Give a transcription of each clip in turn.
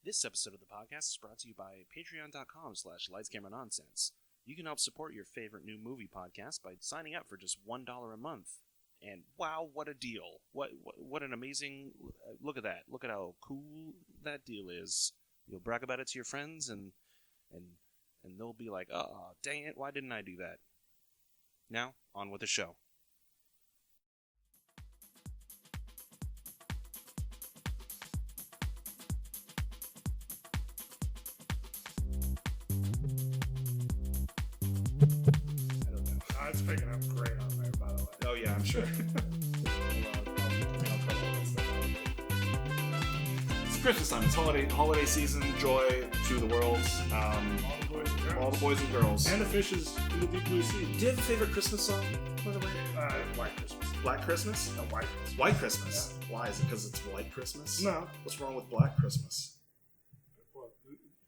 This episode of the podcast is brought to you by patreon.com/lightscameranonsense. You can help support your favorite new movie podcast by signing up for just $1 a month. And wow, what a deal. What an amazing... Look at that. Look at how cool that deal is. You'll brag about it to your friends and they'll be like, oh, dang it, why didn't I do that? Now, on with the show. It's picking up great on there, by the way. Oh, yeah, I'm sure. It's Christmas time. It's holiday season. Joy to the world. All the boys and girls. And the fishes in the deep blue sea. Do you have a favorite Christmas song, by the way? White Christmas. Black Christmas? No, White Christmas. White Christmas. Yeah. Why? Is it because it's White Christmas? No. What's wrong with Black Christmas? What,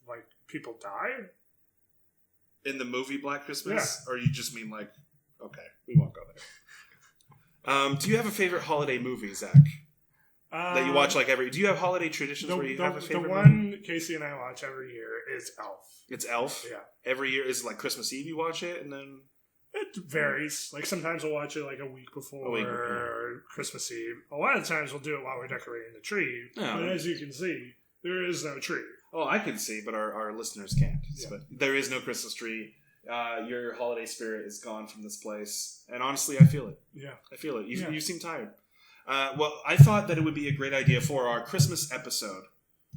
like, people die? In the movie Black Christmas? Yeah. Or you just mean like... Okay, we won't go there. Do you have a favorite holiday movie, Zach? That you watch like every... Do you have holiday traditions where you have a favorite The movie? one Casey and I watch every year is Elf. It's Elf? Yeah. Every year? Is it like Christmas Eve you watch it and then... It varies. Like, sometimes we'll watch it like a week before Christmas Eve. A lot of times we'll do it while we're decorating the tree. Yeah. But as you can see, there is no tree. Oh, I can see, but our listeners can't. Yeah. But there is no Christmas tree. Your holiday spirit is gone from this place. And honestly, I feel it. Yeah. I feel it. Yeah. You seem tired. Well, I thought that it would be a great idea for our Christmas episode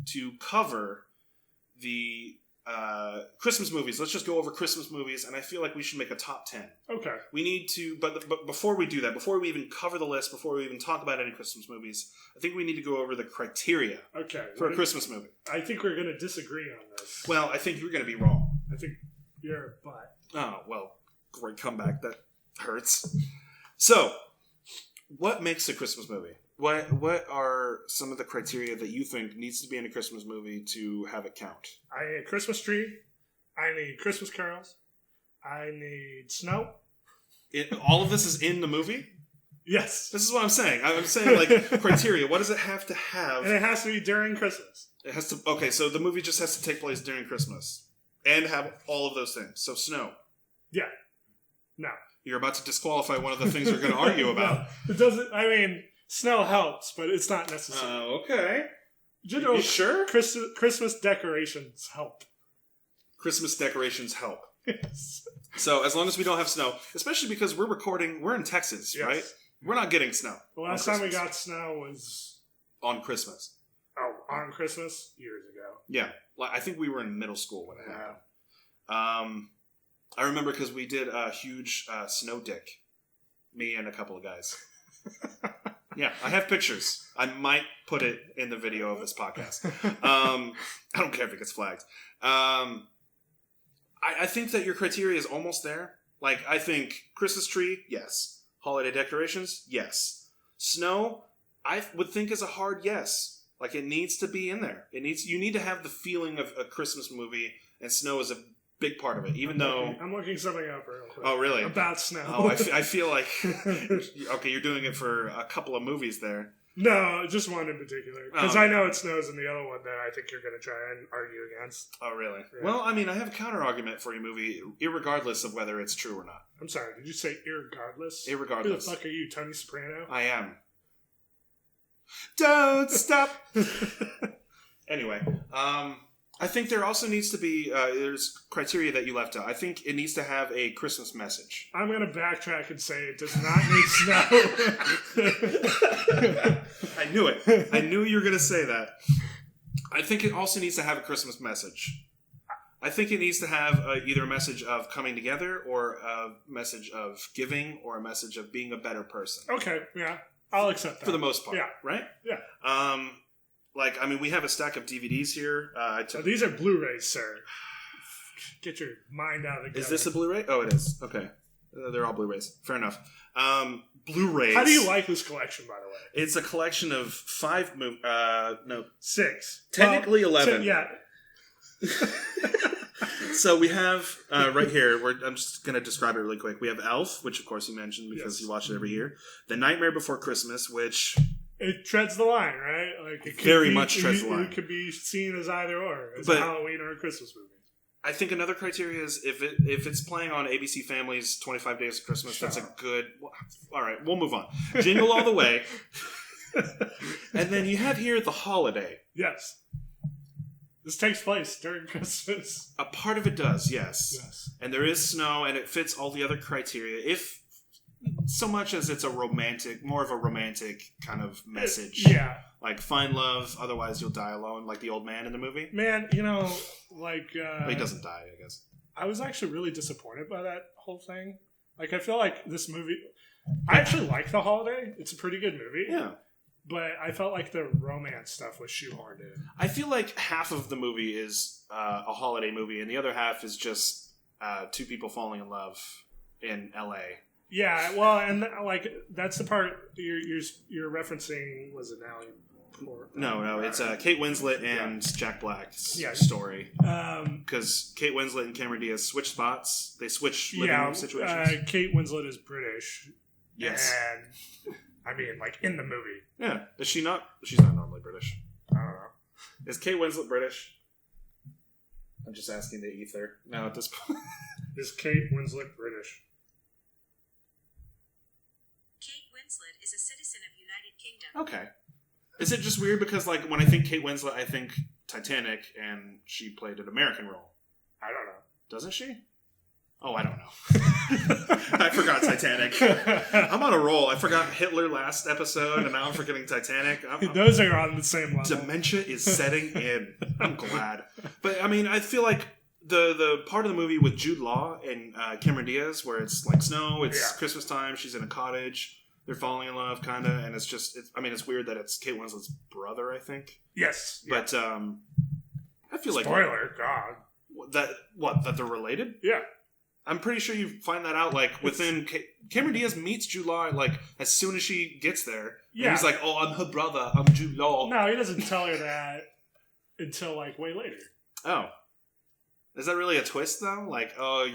to cover the Christmas movies. Let's just go over Christmas movies, and I feel like we should make a top 10. Okay. We need to, but before we do that, before we even cover the list, before we even talk about any Christmas movies, I think we need to go over the criteria for a Christmas movie. I think we're going to disagree on this. Well, I think you're going to be wrong. I think you're a butt. Oh, well, great comeback. That hurts. So, what makes a Christmas movie? What are some of the criteria that you think needs to be in a Christmas movie to have it count? I need a Christmas tree. I need Christmas carols. I need snow. All of this is in the movie? Yes. This is what I'm saying. I'm saying, like, criteria. What does it have to have? And it has to be during Christmas. It has to... Okay, so the movie just has to take place during Christmas. And have all of those things. So, snow. Yeah. No. You're about to disqualify one of the things we're going to argue about. No, it doesn't... I mean, snow helps, but it's not necessary. Okay. You sure? Christmas decorations help. Christmas decorations help. Yes. So, as long as we don't have snow, especially because we're in Texas, Yes. right? We're not getting snow. The last time we got snow was... On Christmas. Oh, on Christmas? Years ago. Yeah. I think we were in middle school when it happened. I remember because we did a huge snow dick. Me and a couple of guys. Yeah, I have pictures. I might put it in the video of this podcast. I don't care if it gets flagged. I think that your criteria is almost there. Like, I think Christmas tree, yes. Holiday decorations, yes. Snow, I would think is a hard yes. Like, it needs to be in there. You need to have the feeling of a Christmas movie, and snow is a big part of it, even though... I'm looking something up real quick. Oh, really? About snow. Oh, I feel like... Okay, you're doing it for a couple of movies there. No, just one in particular. Because I know it snows in the other one that I think you're going to try and argue against. Oh, really? Yeah. Well, I mean, I have a counter-argument for your movie, irregardless of whether it's true or not. I'm sorry, did you say irregardless? Irregardless. Who the fuck are you, Tony Soprano? I am. Don't stop! Anyway, I think there also needs to be, there's criteria that you left out. I think it needs to have a Christmas message. I'm going to backtrack and say it does not need snow. I knew it. I knew you were going to say that. I think it also needs to have a Christmas message. I think it needs to have either a message of coming together or a message of giving or a message of being a better person. Okay, yeah. I'll accept that. For the most part. Yeah. Right? Yeah. We have a stack of DVDs here. These are Blu-rays, sir. Get your mind out of the gutter. Is this a Blu-ray? Oh, it is. Okay. They're all Blu-rays. Fair enough. Blu-rays. How do you like this collection, by the way? It's a collection of 5 movies. No. 6. Technically 11. Yeah. So we have, right here, I'm just going to describe it really quick. We have Elf, which of course you mentioned because you watch it every year. The Nightmare Before Christmas, which it treads the line, right? Like it very much treads the line. It could be seen as either or, as a Halloween or a Christmas movie. I think another criteria is if it's playing on ABC Family's 25 Days of Christmas, that's a good... All right, we'll move on. Jingle All the Way. And then you have here The Holiday. Yes. This takes place during Christmas. A part of it does, yes. And there is snow, and it fits all the other criteria. If so much as it's more of a romantic kind of message. Yeah. Like, find love, otherwise you'll die alone, like the old man in the movie. Man, like... But he doesn't die, I guess. I was actually really disappointed by that whole thing. Like, I feel like this movie... I actually like The Holiday. It's a pretty good movie. Yeah. But I felt like the romance stuff was shoehorned in. I feel like half of the movie is a holiday movie, and the other half is just two people falling in love in L.A. Yeah, well, and like that's the part you're referencing. Was it Natalie Portman? No, it's Kate Winslet and Jack Black's story. Because Kate Winslet and Cameron Diaz switch spots. They switch living situations. Kate Winslet is British. Yes. And I mean, like, in the movie. Yeah. Is she not? She's not normally British. I don't know. Is Kate Winslet British? I'm just asking the ether now at this point. Is Kate Winslet British? Kate Winslet is a citizen of United Kingdom. Okay. Is it just weird because, like, when I think Kate Winslet, I think Titanic, and she played an American role. I don't know. Doesn't she? Oh, I don't know. I forgot Titanic. I'm on a roll. I forgot Hitler last episode, and now I'm forgetting Titanic. Those are on the same level. Dementia is setting in. I'm glad. But, I mean, I feel like the part of the movie with Jude Law and Cameron Diaz, where it's like snow, it's Christmas time, she's in a cottage, they're falling in love, kind of, and it's just, it's weird that it's Kate Winslet's brother, I think. Yes. But, I feel like... Spoiler, God. That they're related? Yeah. I'm pretty sure you find that out, like, within... Cameron Diaz meets Jude Law, like, as soon as she gets there. Yeah. And he's like, oh, I'm her brother. I'm Jude Law. No, he doesn't tell her that until, like, way later. Oh. Is that really a twist, though? Like, oh,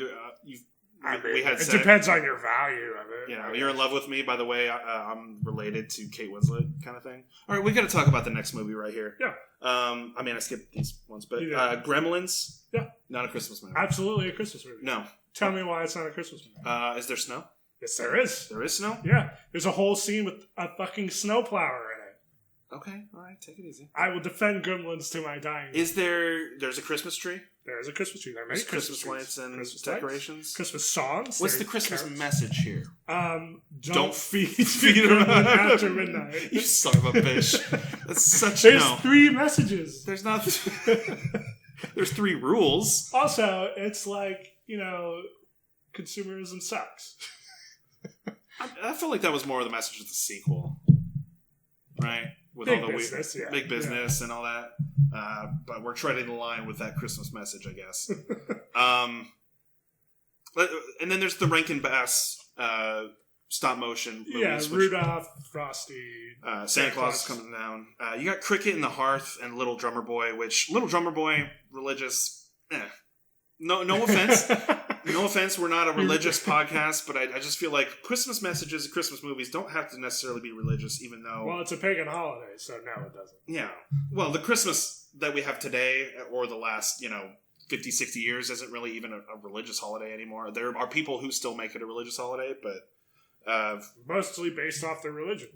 we had sex. It depends on your value of it. You know, you're in love with me, by the way, I'm related to Kate Winslet, kind of thing. All right, we got to talk about the next movie right here. Yeah. I skipped these ones, but Gremlins. Yeah. Not a Christmas movie. Absolutely a Christmas movie. No. Tell me why it's not a Christmas movie. Is there snow? Yes, there is. There is snow? Yeah. There's a whole scene with a fucking snowplower in it. Okay, all right, take it easy. I will defend Gremlins to my dying day. There's a Christmas tree? There's a Christmas tree. There are many Christmas lights and decorations. Christmas songs. What's the Christmas message here? Don't feed them after midnight. You son of a bitch. That's such... There's 3 messages. There's not... There's 3 rules. Also, it's like, consumerism sucks. I feel like that was more of the message of the sequel. Right? With big all the business, weird, big business and all that. But we're treading the line with that Christmas message, I guess. And then there's the Rankin Bass stop motion movies. Yeah, Rudolph, Frosty. Santa Claus is coming down. You got Cricket in the Hearth and Little Drummer Boy, which Little Drummer Boy, religious, No offense. No offense, we're not a religious podcast, but I just feel like Christmas messages and Christmas movies don't have to necessarily be religious, even though... Well, it's a pagan holiday, so no, it doesn't. Yeah. Well, the Christmas that we have today, or the last, 50, 60 years, isn't really even a religious holiday anymore. There are people who still make it a religious holiday, but... mostly based off their religion.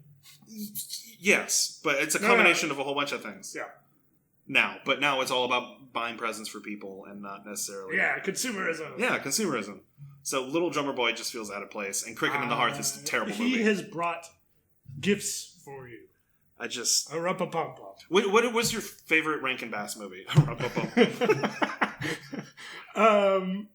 Yes, but it's a combination of a whole bunch of things. Yeah. Now it's all about buying presents for people and not necessarily... Yeah, consumerism. Yeah, consumerism. So Little Drummer Boy just feels out of place, and Cricket in the Hearth is a terrible movie. He has brought gifts for you. I just... A rumpa-pum-pum. What was your favorite Rankin Bass movie? A rumpa-pum-pum.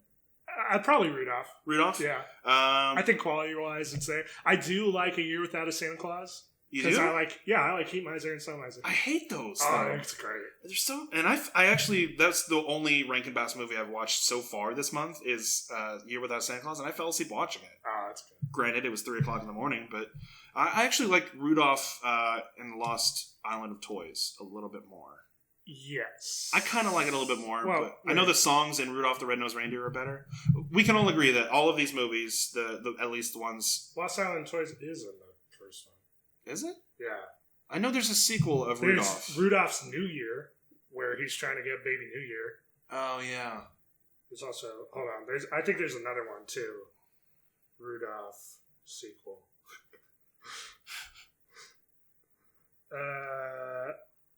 I'd probably Rudolph. Rudolph? Yeah. I think quality-wise, it's there. I do like A Year Without a Santa Claus. You do? I like Heat Miser and Sun Miser. I hate those. Oh, it's great. They're so... And I actually... That's the only Rankin Bass movie I've watched so far this month is Year Without Santa Claus, and I fell asleep watching it. Oh, that's good. Granted, it was 3 o'clock in the morning, but I actually like Rudolph and the Lost Island of Toys a little bit more. Yes. I kind of like it a little bit more, but I know the songs in Rudolph the Red-Nosed Reindeer are better. We can all agree that all of these movies, the at least the ones... Lost Island Toys is in the first one. Is it? Yeah. I know there's a sequel of There's Rudolph. Rudolph's New Year, where he's trying to get Baby New Year. Oh, yeah. There's also... Hold on. I think there's another one, too. Rudolph sequel.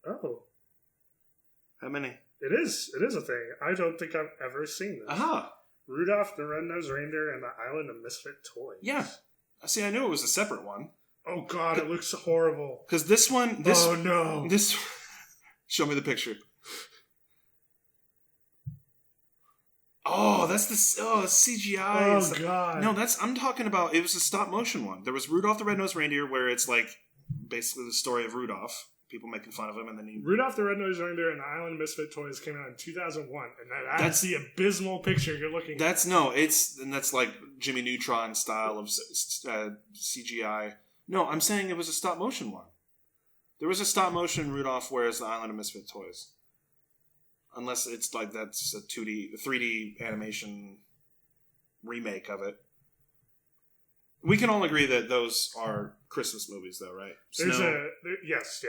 Oh. How many? It is a thing. I don't think I've ever seen this. Aha. Rudolph the Red-Nosed Reindeer and the Island of Misfit Toys. Yeah. See, I knew it was a separate one. Oh, God, it looks horrible. Because this one... Oh, no. Show me the picture. Oh, that's the CGI. Oh, God. No, I'm talking about... It was a stop-motion one. There was Rudolph the Red-Nosed Reindeer, where it's like basically the story of Rudolph. People making fun of him, and then Rudolph the Red-Nosed Reindeer and the Island of Misfit Toys came out in 2001, and that's the abysmal picture you're looking at. That's like Jimmy Neutron style of CGI. No, I'm saying it was a stop-motion one. There was a stop-motion Rudolph, whereas the Island of Misfit Toys. Unless it's like that's a 3D animation remake of it. We can all agree that those are Christmas movies, though, right? Yes,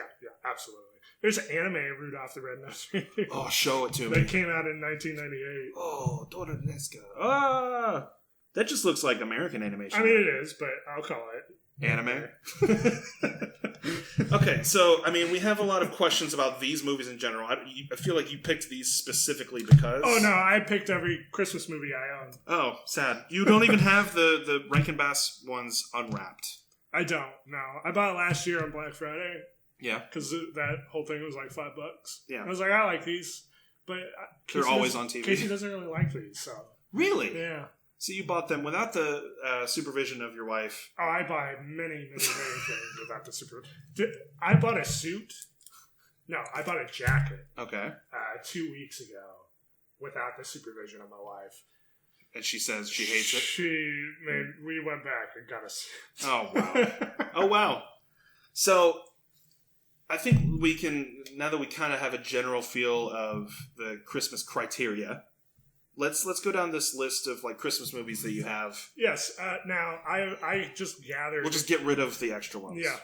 absolutely. There's an anime Rudolph the Red-Nosed Reindeer. Oh, show it to me. That came out in 1998. Oh, Doranesca. That just looks like American animation. I mean, it is, but I'll call it anime. Okay, so, I mean, we have a lot of questions about these movies in general. I feel like you picked these specifically because... Oh, no, I picked every Christmas movie I own. Oh, sad. You don't even have the Rankin Bass ones unwrapped. I don't, no. I bought it last year on Black Friday. Yeah. Because that whole thing was like $5. Yeah. I was like, I like these. But they're always on TV. Casey doesn't really like these, so... Really? Yeah. So you bought them without the supervision of your wife. Oh, I buy many things without the supervision. I bought a suit. No, I bought a jacket. Okay. 2 weeks ago without the supervision of my wife. And she says she hates it? We went back and got a suit. Oh, wow. Oh, wow. So, I think we can, now that we kind of have a general feel of the Christmas criteria... Let's go down this list of like Christmas movies that you have. Yes. Now I just gathered. We'll just get rid of the extra ones. Yeah.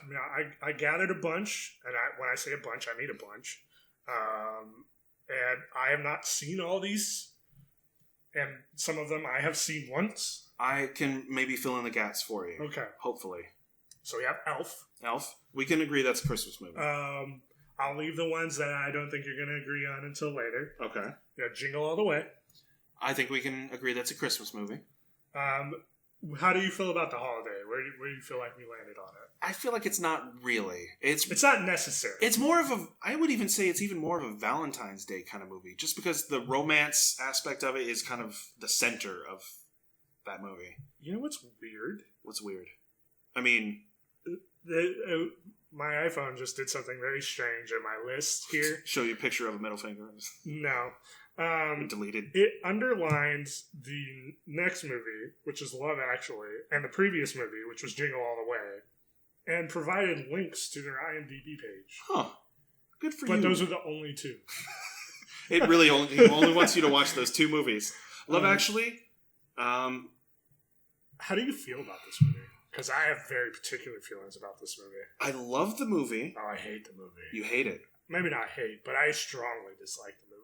I gathered a bunch, and when I say a bunch, I mean a bunch. And I have not seen all these, and some of them I have seen once. I can maybe fill in the gaps for you. Okay. Hopefully. So we have Elf. Elf. We can agree that's a Christmas movie. I'll leave the ones that I don't think you're going to agree on until later. Okay. Yeah, Jingle All the Way. I think we can agree that's a Christmas movie. How do you feel about The Holiday? Where do you feel like we landed on it? I feel like it's not really. It's not necessary. It's more of a... I would even say it's even more of a Valentine's Day kind of movie. Just because the romance aspect of it is kind of the center of that movie. You know what's weird? What's weird? I mean... my iPhone just did something very strange in my list here. Show you a picture of a middle finger. No. Deleted. It underlines the next movie, which is Love Actually, and the previous movie, which was Jingle All the Way, and provided links to their IMDb page. Huh. Good for you. But those are the only two. It really only wants you to watch those two movies. Love Actually. How do you feel about this movie? Because I have very particular feelings about this movie. I love the movie. Oh, I hate the movie. You hate it. Maybe not hate, but I strongly dislike the movie.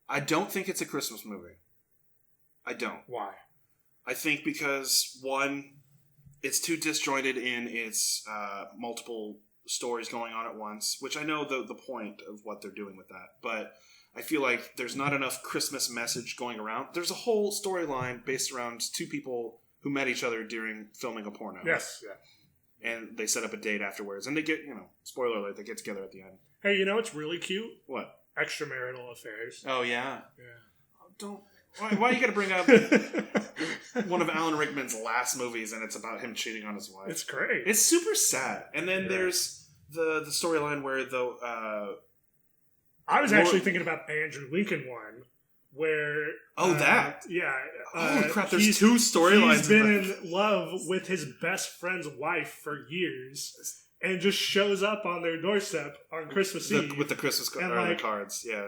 I don't think it's a Christmas movie. I don't. Why? I think because, one, it's too disjointed in its multiple stories going on at once, which I know the point of what they're doing with that, but I feel like there's not enough Christmas message going around. There's a whole storyline based around two people who met each other during filming a porno. Yes, yeah. And they set up a date afterwards, and they get, spoiler alert, they get together at the end. Hey, you know what's really cute? What? Extramarital affairs. Oh, yeah. Yeah. Why you gotta bring up one of Alan Rickman's last movies and it's about him cheating on his wife? It's great. It's super sad. And then there's the storyline where I was actually thinking about the Andrew Lincoln one where... that? Yeah. Holy crap, there's two storylines. He's been in love with his best friend's wife for years and just shows up on their doorstep on Christmas Eve. With the Christmas and the cards, yeah.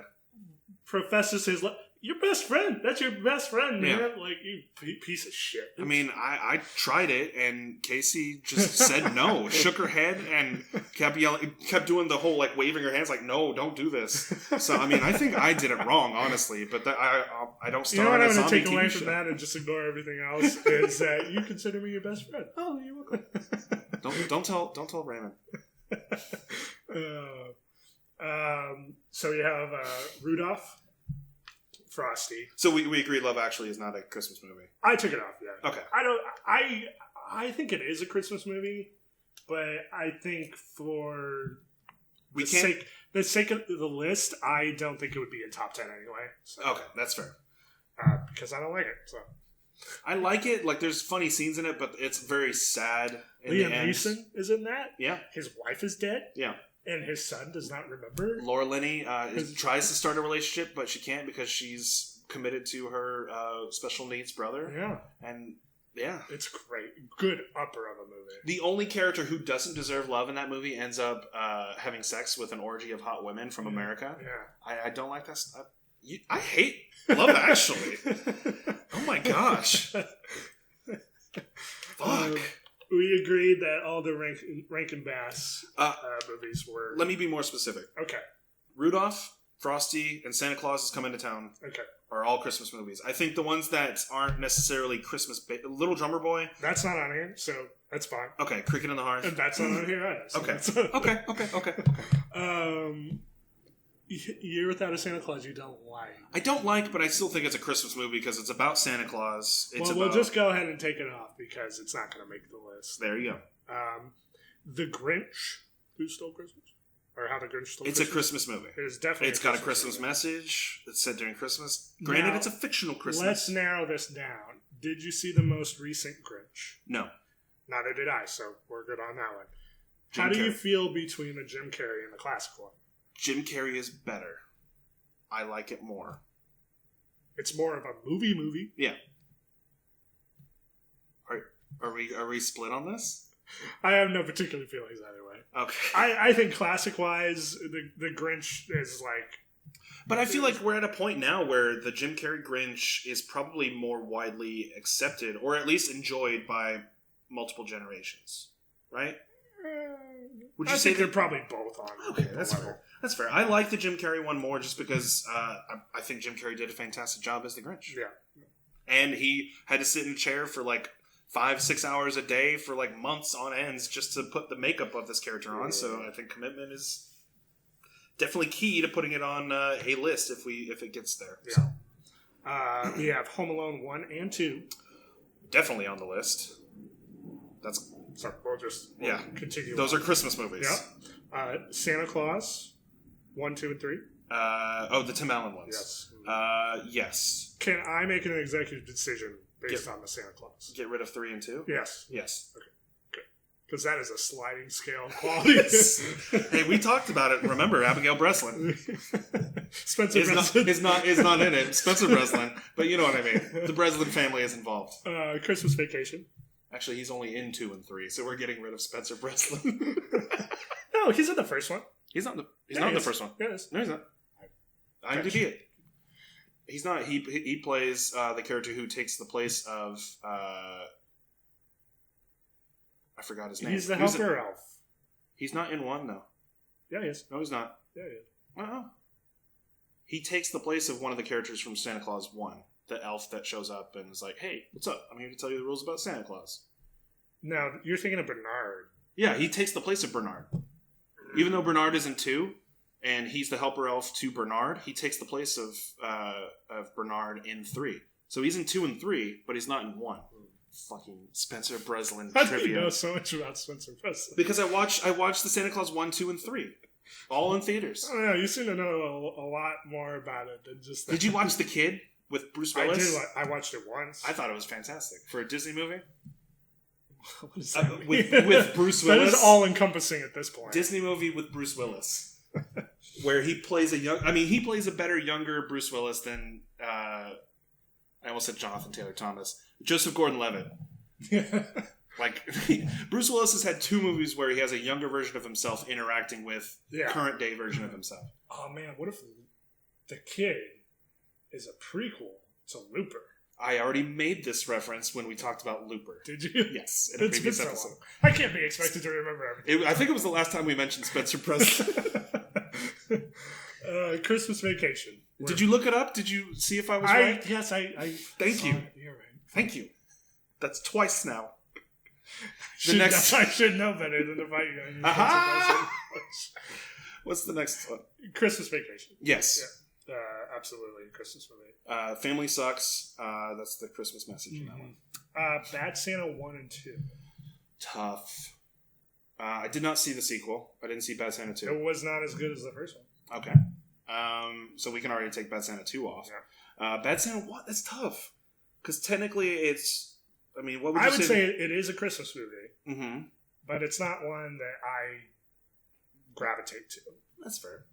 professes his your best friend. That's your best friend, man. Yeah. Like, you piece of shit. I mean, I tried it, and Casey just said no, shook her head, and kept yelling, kept doing the whole like waving her hands, like, no, don't do this. So I mean, I think I did it wrong, honestly. But I don't You know star what in a I'm going to zombie take away TV from show. that and just ignore everything else is that you consider me your best friend. Oh, you're welcome. Don't tell Raymond. So you have Rudolph, Frosty. So we agree, Love Actually is not a Christmas movie. I took it off. Yeah. Okay. I think it is a Christmas movie, but I think for We the can't. sake of the list, I don't think it would be in top 10 anyway. So, Okay, that's fair. because I don't like it. So I like it. Like, there's funny scenes in it, but it's very sad. In Liam the end. Neeson is in that. Yeah. His wife is dead. Yeah. And his son does not remember. Laura Linney tries to start a relationship, but she can't because she's committed to her special needs brother. Yeah. And yeah. It's great. Good upper of a movie. The only character who doesn't deserve love in that movie ends up having sex with an orgy of hot women from America. Yeah. I don't like that stuff. I hate Love Actually. Oh my gosh. Fuck. We agreed that all the Rankin Bass movies were... Let me be more specific. Okay. Rudolph, Frosty, and Santa Claus is Coming to Town Okay. are all Christmas movies. I think the ones that aren't necessarily Christmas... Little Drummer Boy. That's not on here, so that's fine. Okay, Cricket in the Hearth. And that's not on here either. So Okay. that's- Okay. Year Without a Santa Claus you don't like. I don't like, but I still think it's a Christmas movie because it's about Santa Claus. We'll just go ahead and take it off because it's not going to make the list. There you go. The Grinch, Who Stole Christmas? Or How the Grinch Stole It's Christmas? a Christmas movie. It is definitely It's got a Christmas message. It's set during Christmas. Granted, Now, it's a fictional Christmas. Let's narrow this down. Did you see the most recent Grinch? No. Neither did I, so we're good on that one. Jim How do you Carrey. feel between the Jim Carrey and the classic one? Jim Carrey is better. I like it more. It's more of a movie. Yeah. Are we split on this? I have no particular feelings either way. Okay. I think classic-wise, the Grinch is like... But I feel like we're at a point now where the Jim Carrey Grinch is probably more widely accepted, or at least enjoyed by multiple generations. Right? Would you I say think they're that- probably both on Okay, the that's level. fair. That's fair. I like the Jim Carrey one more just because I think Jim Carrey did a fantastic job as the Grinch. Yeah. And he had to sit in a chair for like 5-6 hours a day for like months on ends just to put the makeup of this character on. So I think commitment is definitely key to putting it on a list if it gets there. Yeah. So, We have Home Alone 1 and 2. definitely on the list. That's So we'll yeah. continue. Those on. are Christmas movies. Yeah. Santa Claus 1, 2, and 3. The Tim Allen ones. Yes. Yes. Can I make an executive decision based on the Santa Claus? Get rid of 3 and 2? Yes. Yes. Because that is a sliding scale of quality. Hey, we talked about it. Remember, Abigail Breslin Spencer is Breslin. not in it. Spencer Breslin, but you know what I mean. The Breslin family is involved. Christmas Vacation. Actually, he's only in 2 and 3, so we're getting rid of Spencer Breslin. No, he's in the first one. He's not in Yeah, the he is. first one. Yes. No, he's not. IMDb it. He's not. He plays the character who takes the place of I forgot his name. He's the Who's helper elf. He's not in 1 though. Yeah, he is. No, he's not. Yeah, he is. Uh-huh. He takes the place of one of the characters from Santa Claus 1, the elf that shows up and is like, "Hey, what's up? I'm here to tell you the rules about Santa Claus." No, you're thinking of Bernard. Yeah, he takes the place of Bernard. Even though Bernard is in 2, and he's the helper elf to Bernard, he takes the place of Bernard in 3. So he's in 2 and 3, but he's not in 1. Fucking Spencer Breslin How do trivia. you know so much about Spencer Breslin? Because I watched the Santa Claus 1, 2, and 3. All in theaters. Oh, yeah, you seem to know a lot more about it than just that. Did you watch The Kid with Bruce Willis? I did. I watched it once. I thought it was fantastic. For a Disney movie? What does that mean? with Bruce That Willis? is all encompassing at this point. Disney movie with Bruce Willis. Where he plays he plays a better younger Bruce Willis than, I almost said Jonathan Taylor Thomas. Joseph Gordon-Levitt. Like, Bruce Willis has had 2 movies where he has a younger version of himself interacting with Yeah. current day version of himself. Oh man, what if the kid is a prequel to Looper. I already made this reference when we talked about Looper. Did you? Yes, in a It's been previous so episode. long. I can't be expected to remember everything. I think it was the last time we mentioned Spencer Preston. Christmas Vacation. Did you look it up? Did you see if I was right? Yes, I Thank you. You're right. Thank you. That's twice now. I should know better than if I. Aha! What's the next one? Christmas Vacation. Yes. Yeah. Absolutely, Christmas movie. Family Sucks. That's the Christmas message in that one. Bad Santa 1 and 2. Tough. I did not see the sequel. I didn't see Bad Santa 2. It was not as good as the first one. Okay. So we can already take Bad Santa 2 off. Yeah. Bad Santa 1? That's tough. Because technically it's... I mean, what would you I would say it is a Christmas movie. Mm-hmm. But it's not one that I gravitate to. That's fair.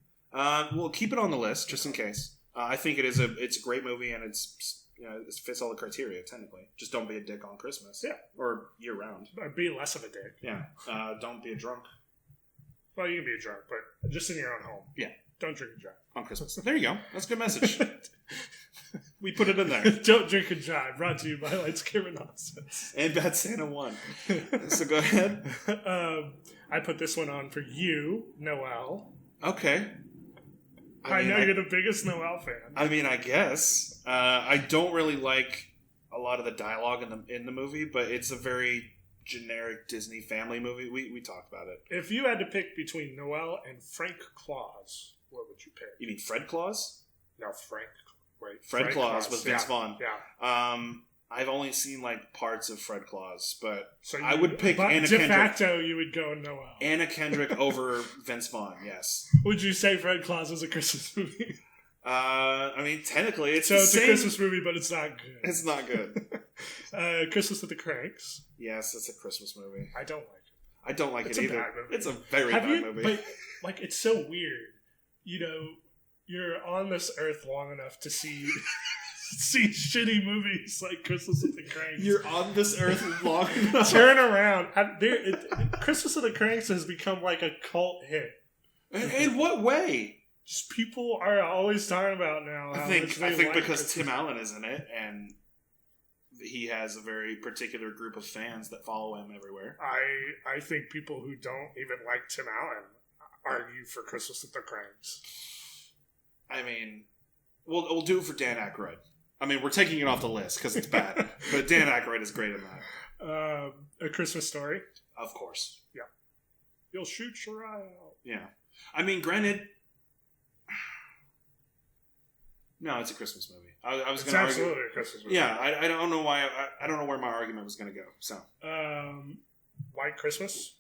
We'll keep it on the list, just in case. I think it's a great movie, and it fits all the criteria, technically. Just don't be a dick on Christmas. Yeah. Or year-round. Or be less of a dick. Yeah. Don't be a drunk. Well, you can be a drunk, but just in your own home. Yeah. Don't drink and drive. On Christmas. There you go. That's a good message. We put it in there. Don't drink and drive. Brought to you by Lights, Camera, Nonsense. And Bad Santa 1. So go ahead. I put this one on for you, Noel. Okay. I know you're the biggest Noel fan. I mean, I guess. I don't really like a lot of the dialogue in the movie, but it's a very generic Disney family movie. We talked about it. If you had to pick between Noel and Frank Claus, what would you pick? You mean Fred Claus? No, Frank. Wait, Frank Claus with Vince Vaughn. Yeah. I've only seen like parts of Fred Claus, but So I would pick but Anna de Kendrick. facto, you would go Noel. Anna Kendrick over Vince Vaughn. Yes. Would you say Fred Claus is a Christmas movie? I mean, technically, it's So the it's same. a Christmas movie, but it's not good. It's not good. Christmas with the Cranks. Yes, it's a Christmas movie. I don't like it. I don't like It's it a either. bad movie. It's a very bad movie. But like, it's so weird. You know, you're on this earth long enough to see shitty movies like Christmas with the Cranks. You're on this earth long enough. Turn around. Christmas with the Cranks has become like a cult hit. In what way? Just people are always talking about now. I think because Tim Allen is in it, and he has a very particular group of fans that follow him everywhere. I think people who don't even like Tim Allen argue for Christmas with the Cranks. I mean, we'll do it for Dan Aykroyd. I mean, we're taking it off the list because it's bad, but Dan Aykroyd is great in that. A Christmas Story. Of course. Yeah. You'll shoot your eye out. Yeah. I mean, granted, no, it's a Christmas movie. I was going to argue. Absolutely a Christmas movie. Yeah, I don't know why. I don't know where my argument was going to go. So, White Christmas.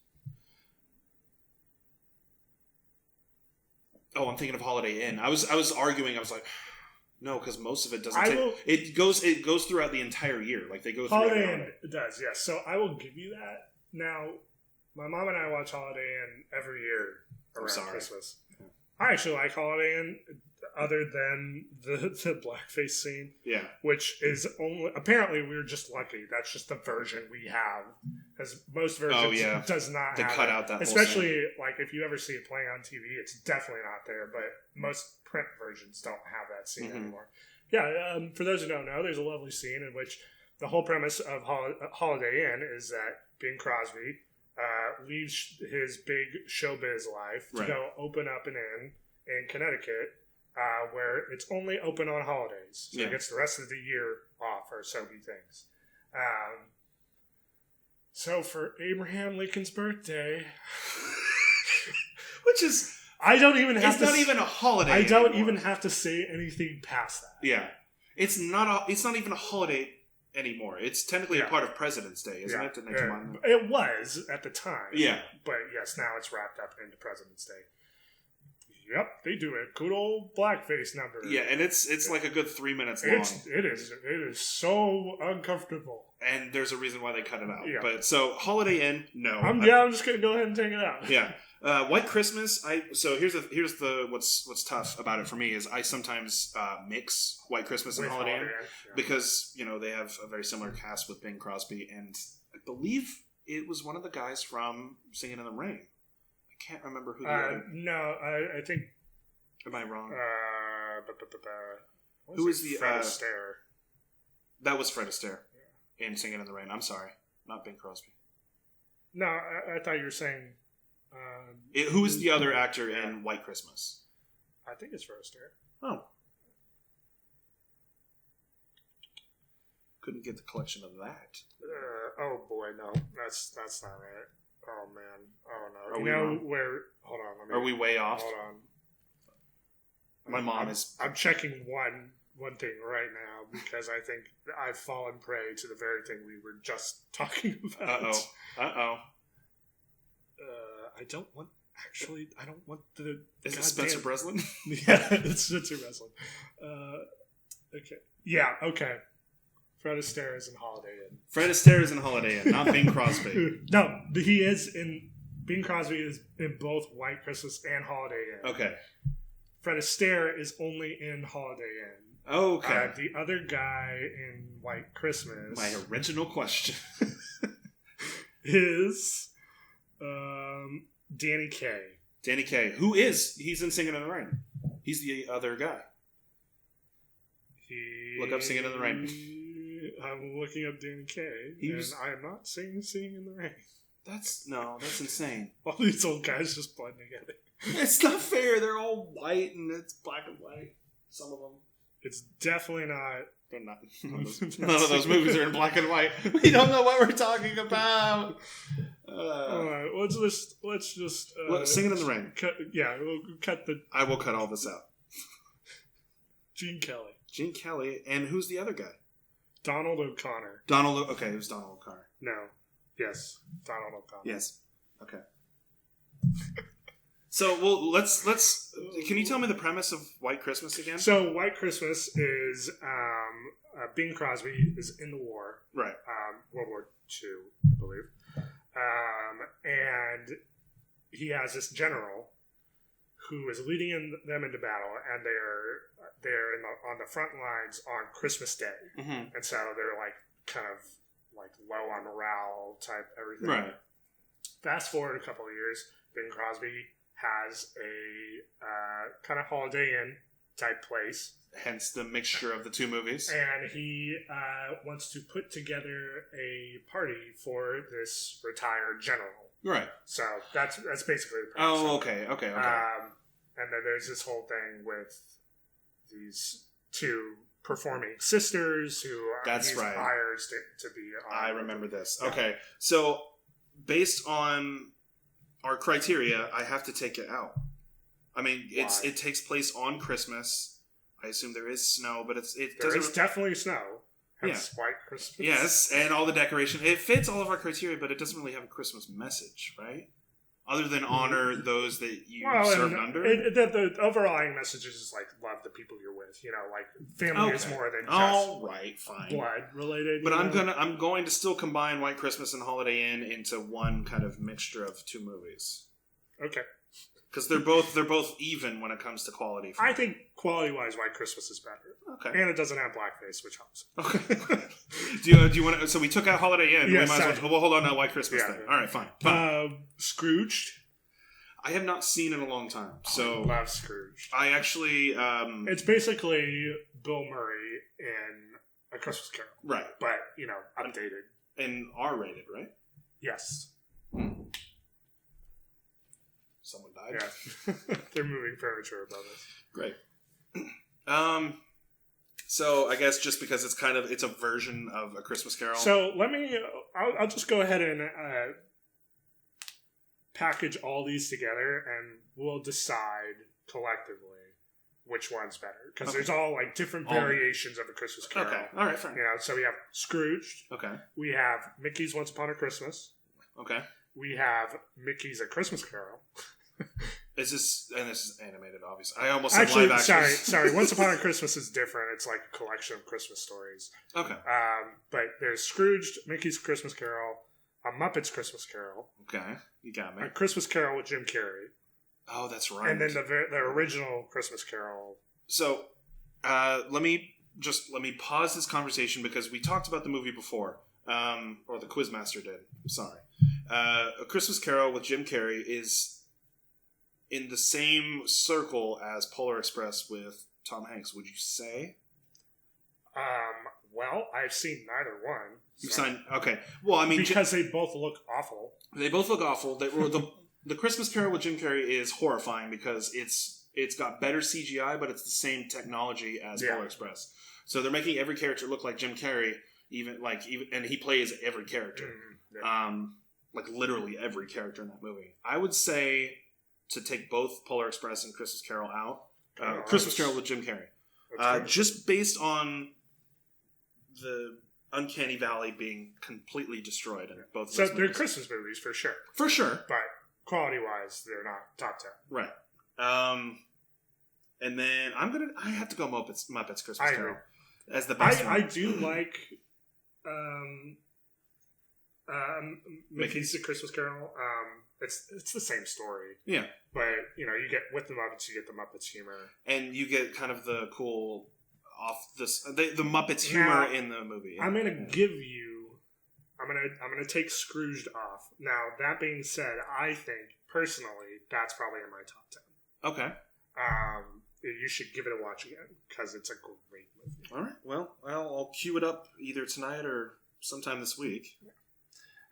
oh, I'm thinking of Holiday Inn. I was arguing. I was like, no, because most of it doesn't. I will- It goes throughout the entire year. Like they go through every Holiday Inn holiday. it does, yes. So I will give you that. Now, my mom and I watch Holiday Inn every year around Christmas. Yeah. I actually like Holiday Inn, other than the blackface scene. Yeah. Which is only apparently we were just lucky. That's just the version we have, as most versions does not They have cut it. out that whole Especially like if you ever see it playing on TV, it's definitely not there. But most print versions don't have that scene anymore. Yeah, for those who don't know, there's a lovely scene in which the whole premise of Holiday Inn is that Bing Crosby leaves his big showbiz life to go open up an inn in Connecticut. Where it's only open on holidays. So he gets the rest of the year off, or so he thinks. So for Abraham Lincoln's birthday... Which is... I don't even have it's not even a holiday I don't anymore. even have to say anything past that. Yeah. It's not even a holiday anymore. It's technically a part of President's Day, isn't it? Didn't they come on? It was at the time. Yeah. But yes, now it's wrapped up into President's Day. Yep, they do a good old blackface number. Yeah, and it's like a good 3 minutes long. It is so uncomfortable. And there's a reason why they cut it out. Yeah. But so Holiday Inn, no. I'm just gonna go ahead and take it out. Yeah. White Christmas. So here's the what's tough about it for me is I sometimes mix White Christmas and Holiday Inn because they have a very similar cast with Bing Crosby, and I believe it was one of the guys from Singing in the Rain. I can't remember who the other. No, I think. Am I wrong? Who is the Fred Astaire? That was Fred Astaire in Singing in the Rain. I'm sorry, not Bing Crosby. No, I thought you were saying. Who is the other actor in White Christmas? I think it's Fred Astaire. Oh. Couldn't get the collection of that. Oh boy, no, that's not right. Oh man, oh no. Are you we know wrong? where? Hold on. Are we way off? Hold on. My mom is. I'm checking one thing right now because I think I've fallen prey to the very thing we were just talking about. Uh oh. I don't want. Actually, I don't want the. Is it Spencer Breslin? Yeah, it's Spencer Breslin. Okay. Yeah. Okay. Fred Astaire is in Holiday Inn. Fred Astaire is in Holiday Inn, not Bing Crosby. No, but he is in. Bing Crosby is in both White Christmas and Holiday Inn. Okay. Fred Astaire is only in Holiday Inn. Okay. The other guy in White Christmas. My original question is Danny Kaye. Danny Kaye. Who is? He's in Singing in the Rain. He's the other guy. Look up Singing in the Rain. I'm looking up Danny Kaye, and I am not singing in the Rain. That's insane. All these old guys just blend together. It's not fair. They're all white and it's black and white. Some of them. It's definitely not. They're not. None of those movies are in black and white. We don't know what we're talking about. All right, let's just Singing in the Rain. We'll cut the. I will cut all this out. Gene Kelly. Gene Kelly, and who's the other guy? Donald O'Connor. Okay, it was Donald O'Connor. No. Yes, Donald O'Connor. Yes. Okay. So, well, let's. Can you tell me the premise of White Christmas again? So, White Christmas is Bing Crosby is in the war, right? World War II, I believe, and he has this general who is leading them into battle, and they're on the front lines on Christmas Day, and so they're like kind of like low on morale type everything. Right. Fast forward a couple of years, Bing Crosby has a kind of Holiday Inn type place. Hence the mixture of the two movies. And he wants to put together a party for this retired general. Right. So that's basically the premise. Oh, okay. And then there's this whole thing with these two performing sisters who that's he right. hires to be on. I remember this. Yeah. Okay. So based on our criteria, I have to take it out. I mean, it takes place on Christmas. I assume there is snow, but there is definitely snow. Hence White Christmas. Yes, and all the decoration. It fits all of our criteria, but it doesn't really have a Christmas message, right? Other than honor those that you served under. The overlying message is just like love the people you're with. You know, like family is more than just blood related. But I'm going to still combine White Christmas and Holiday Inn into one kind of mixture of two movies. Okay. Because they're both even when it comes to quality. I think quality-wise, White Christmas is better. Okay. And it doesn't have blackface, which helps. Okay. do you want to? So we took out Holiday Inn. Yes, we might as well hold on to White Christmas then. All right, fine. Scrooged. I have not seen in a long time. So I love Scrooged. I actually. It's basically Bill Murray in A Christmas Carol, right? But updated and R-rated, right? Yes. Someone died. Yeah. They're moving furniture above us. Great. So I guess just because it's a version of A Christmas Carol. So I'll just go ahead and package all these together, and we'll decide collectively which one's better, because there's all like different variations of A Christmas Carol. Okay. All right. Fine. So we have Scrooged. Okay. We have Mickey's Once Upon a Christmas. Okay. We have Mickey's A Christmas Carol. This is animated, obviously. I almost said live action. Sorry. Once Upon a Christmas is different. It's like a collection of Christmas stories. Okay. But there's Scrooged, Mickey's Christmas Carol, A Muppet's Christmas Carol. Okay, you got me. A Christmas Carol with Jim Carrey. Oh, that's right. And then the original Christmas Carol. So, let me pause this conversation because we talked about the movie before, or the Quizmaster did. Sorry. A Christmas Carol with Jim Carrey is in the same circle as Polar Express with Tom Hanks, would you say? Well, I've seen neither one. You've signed... Okay. Well, I mean... Because they both look awful. They both look awful. The Christmas Carol with Jim Carrey is horrifying because it's got better CGI, but it's the same technology as Polar Express. So they're making every character look like Jim Carrey, even and he plays every character. Mm-hmm. Like literally every character in that movie. I would say to take both Polar Express and Christmas Carol out. Christmas Carol with Jim Carrey. Just based on the Uncanny Valley being completely destroyed in both of those movies. So they're Christmas movies for sure. For sure. But quality-wise, they're not top 10. Right. And then I have to go Muppets Christmas Carol as the best one. I do like Mickey's Christmas Carol. It's the same story. Yeah. But, you get with the Muppets, you get the Muppets humor. And you get kind of the cool the Muppets humor in the movie. I'm going to give you... I'm gonna take Scrooged off. Now, that being said, I think, personally, that's probably in my top 10. Okay. You should give it a watch again, because it's a great movie. All right. Well, I'll cue it up either tonight or sometime this week.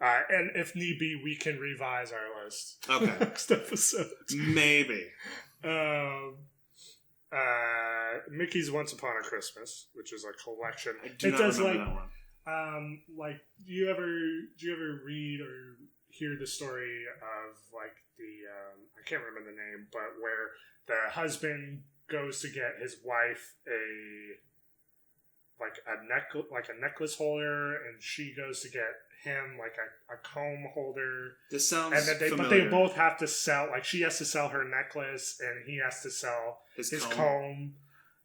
And if need be, we can revise our list. Okay. Next episode. Maybe. Mickey's Once Upon a Christmas, which is a collection. I do not remember that one. Do you ever read or hear the story of the I can't remember the name, but where the husband goes to get his wife a necklace holder, and she goes to get him a comb holder. This sounds familiar. But they both have to sell. She has to sell her necklace, and he has to sell his comb.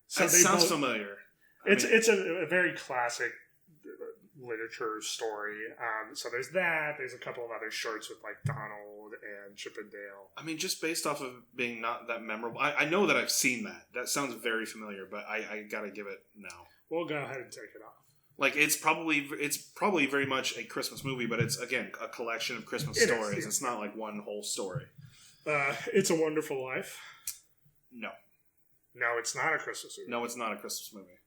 So that sounds familiar. It's a very classic literature story. So there's that. There's a couple of other shorts with Donald and Chip and Dale. Just based off of being not that memorable, I know that I've seen that. That sounds very familiar, but I gotta give it now. We'll go ahead and take it off. It's probably very much a Christmas movie, but it's again a collection of Christmas stories. It's not one whole story. It's a Wonderful Life. No, it's not a Christmas movie. No, it's not a Christmas movie.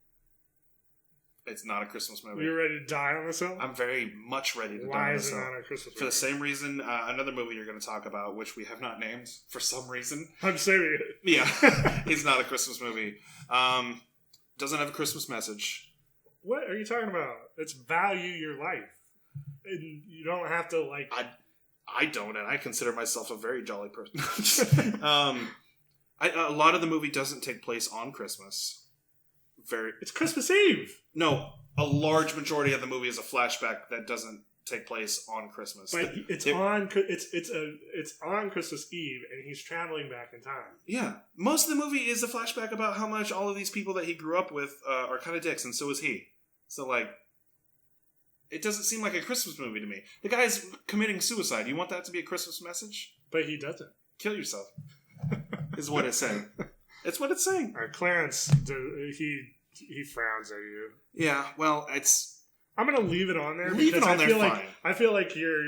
It's not a Christmas movie. You're ready to die on this hill? I'm very much ready to die on this hill. Why is it not a Christmas movie? For the same reason, another movie you're going to talk about, which we have not named for some reason. I'm saving it. Yeah, it's not a Christmas movie. Doesn't have a Christmas message. What are you talking about? It's value your life. And you don't have to I don't, and I consider myself a very jolly person. A lot of the movie doesn't take place on Christmas. It's Christmas Eve. No, a large majority of the movie is a flashback that doesn't take place on Christmas. But it's on Christmas Eve, and he's traveling back in time. Yeah, most of the movie is a flashback about how much all of these people that he grew up with are kind of dicks, and so is he. So it doesn't seem like a Christmas movie to me. The guy's committing suicide. You want that to be a Christmas message? But he doesn't. Kill yourself. Is what it's saying. It's what it's saying. Clarence, he frowns at you. Yeah, well, I'm gonna leave it on there. Leave it on there, fine. I feel like you're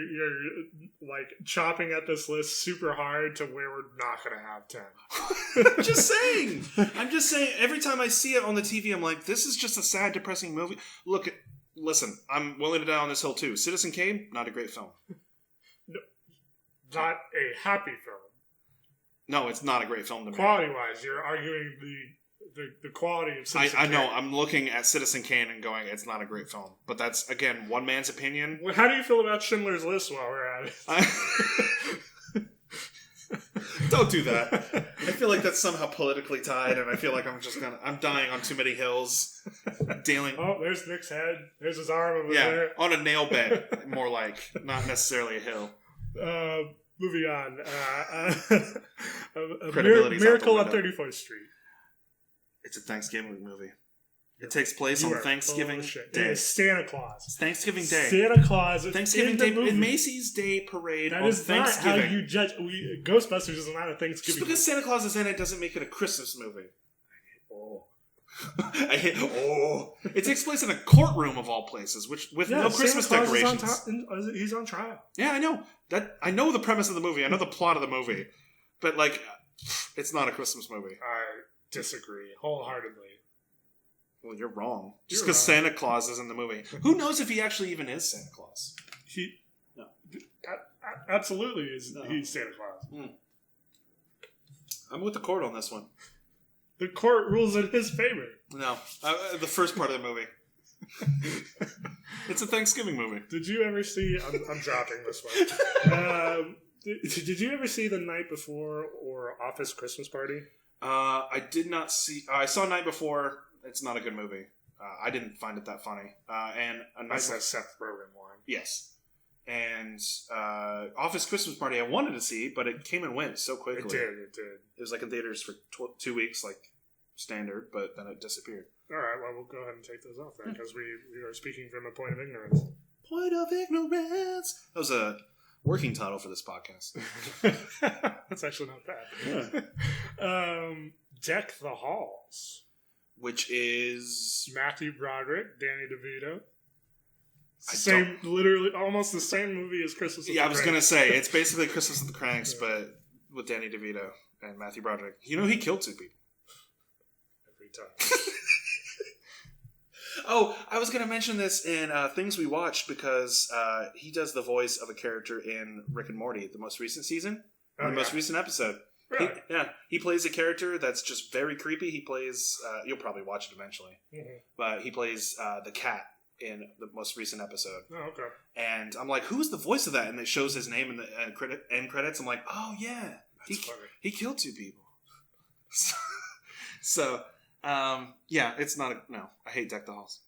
chopping at this list super hard to where we're not gonna have 10. I'm just saying. Every time I see it on the TV, I'm like, this is just a sad, depressing movie. Listen, I'm willing to die on this hill too. Citizen Kane, not a great film. No, not a happy film. No, it's not a great film to me. Quality-wise, you're arguing the quality of Citizen Kane. I know. I'm looking at Citizen Kane and going, it's not a great film. But that's, again, one man's opinion. Well, how do you feel about Schindler's List while we're at it? Don't do that. I feel like that's somehow politically tied, and I feel like I'm dying on too many hills. Dealing. Oh, there's Nick's head. There's his arm over there. On a nail bed, more like. Not necessarily a hill. Moving on. Miracle on 34th Street. It's a Thanksgiving movie. It takes place on Thanksgiving Day. It's Santa Claus. It's Thanksgiving Day. Santa Claus. Thanksgiving Day. Macy's Day Parade on Thanksgiving. That is not how you judge. Ghostbusters is not a Thanksgiving. Just because Santa Claus is in it doesn't make it a Christmas movie. It takes place in a courtroom of all places, with no Christmas decorations. He's on trial. Yeah, I know that. I know the premise of the movie. I know the plot of the movie, but it's not a Christmas movie. I disagree wholeheartedly. Well, you're wrong. Just You're because wrong. Santa Claus is in the movie. Who knows if he actually even is Santa Claus? No. Absolutely No. he's Santa Claus. I'm with the court on this one. The court rules in his favor. No. The first part of the movie. It's a Thanksgiving movie. Did you ever see... I'm dropping this one. Did you ever see The Night Before or Office Christmas Party? I did not see... I saw Night Before. It's not a good movie. I didn't find it that funny. And a That's nice... that Seth Rogen one. Yes. And Office Christmas Party I wanted to see, but it came and went so quickly. It did. It was like in theaters for 2 weeks, like standard, but then it disappeared. All right, well, we'll go ahead and take those off then, because we are speaking from a point of ignorance. Point of ignorance. That was a working title for this podcast. That's actually not bad. Deck the Halls. Which is... Matthew Broderick, Danny DeVito. I Literally, almost the same movie as Christmas with the I was going to Cranks. say, it's basically Christmas with the Cranks, but with Danny DeVito and Matthew Broderick. You know, he killed 2 people. Every time. Oh, I was going to mention this in Things We Watched because he does the voice of a character in Rick and Morty, the most recent season, the most recent episode. Really? He plays a character that's just very creepy. He plays, you'll probably watch it eventually, but he plays the cat in the most recent episode. Oh, okay. And I'm like, who's the voice of that? And it shows his name in the end credits. I'm like, oh yeah, That's funny. he killed 2 people. So, yeah, it's not no. I hate Deck the Halls.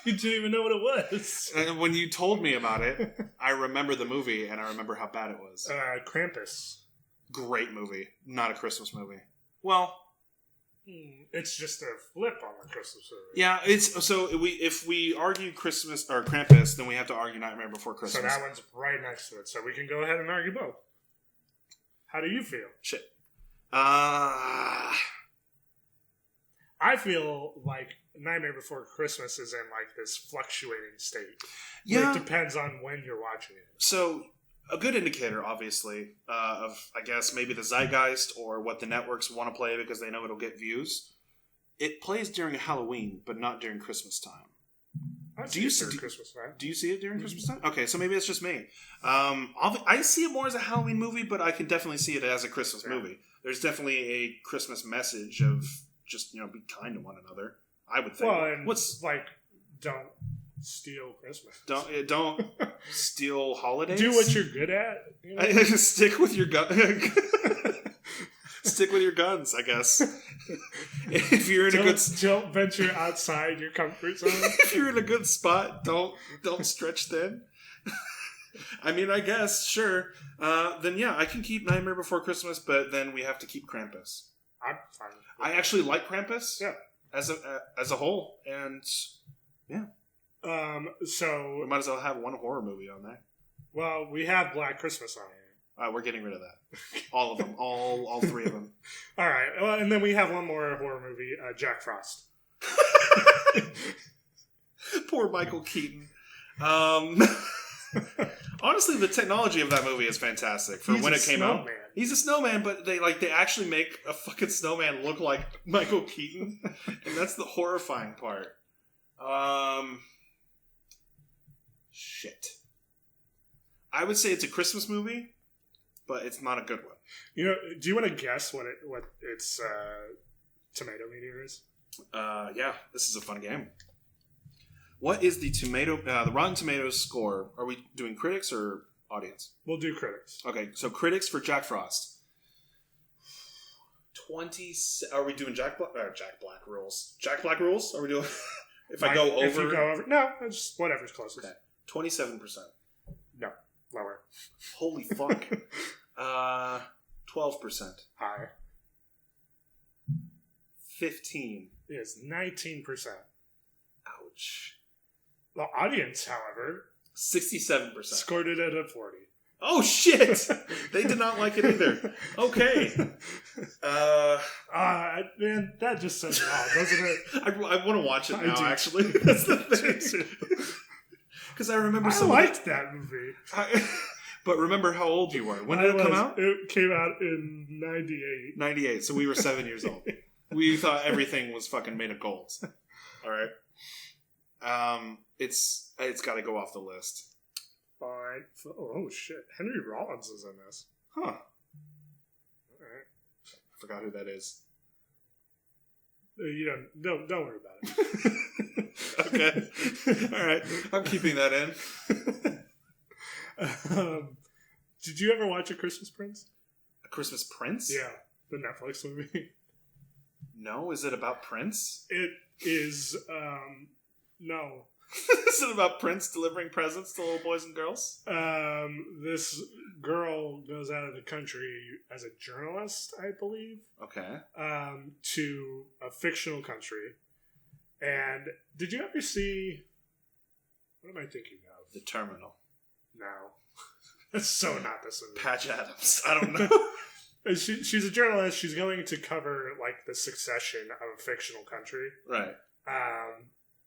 You didn't even know what it was. And when you told me about it, I remember the movie and I remember how bad it was. Krampus. Great movie, not a Christmas movie. Well, It's just a flip on the Christmas movie. yeah, it's so if we argue Christmas or Krampus, then we have to argue Nightmare Before So Christmas. that one's right next to it. So we can go ahead and argue both. How do you feel? Shit. I feel like Nightmare Before Christmas is in like this fluctuating state. Yeah. It depends on when you're watching it. So a good indicator, obviously, of I guess maybe the zeitgeist or what the networks want to play because they know it'll get views. It plays during Halloween, but not during Christmas time. Do you see Christmas time? Do you see it during Christmas time? Okay, so maybe it's just me. I see it more as a Halloween movie, but I can definitely see it as a Christmas movie. There's definitely a Christmas message of just, be kind to one another. I would think. Well, and like, don't steal Christmas. Don't steal holidays. Do what you're good at. You know? Stick with your gun. Stick with your guns, I guess. If you're in don't venture outside your comfort zone. If you're in a good spot, don't stretch thin. I mean, I guess sure. Then yeah, I can keep Nightmare Before Christmas, but then we have to keep Krampus. I'm fine. I actually like Krampus. Yeah. As a whole, and yeah. So We might as well have one horror movie on there. well, we have Black Christmas on here. We're getting rid of that. All of them. All 3 of them. All right. Well, and then we have one more horror movie, Jack Frost. Poor Michael Keaton. Honestly, the technology of that movie is fantastic. For when it came out, he's a snowman, but they actually make a fucking snowman look like Michael Keaton, and that's the horrifying part. Shit. I would say it's a Christmas movie, but it's not a good one. Do you want to guess what its tomato meter is? Yeah, this is a fun game. What is the the Rotten Tomatoes score? Are we doing critics or audience? We'll do critics. Okay, so critics for Jack Frost. 20. Are we doing Jack Black rules? Jack Black rules? Are we doing? If you go over, no, it's whatever's closest. Okay. 27%. No, lower. Holy fuck. 12%. Higher. 15. Yes, 19%. Ouch. The audience, however, 67%. scored it at a 40. Oh shit! They did not like it either. Okay. Man, that just says it all, doesn't it? I want to watch it now, do. actually. That's the thing. Because I remember I liked that movie. But remember how old you were. When did it come out? It came out in 98. 98, so we were 7 years old. We thought everything was fucking made of gold. All right. It's got to go off the list. Fine. Oh shit! Henry Rollins is in this. Huh. All right. I forgot who that is. You don't worry about it. Okay. All right. I'm keeping that in. Did you ever watch A Christmas Prince? A Christmas Prince? Yeah, the Netflix movie. No, is it about Prince? It is. No. Is it about Prince delivering presents to little boys and girls? This girl goes out of the country as a journalist, I believe. Okay. To a fictional country. And did you ever see? What am I thinking of? The Terminal. No. That's so not this movie. Patch Adams. I don't know. She's a journalist. She's going to cover like the succession of a fictional country. Right.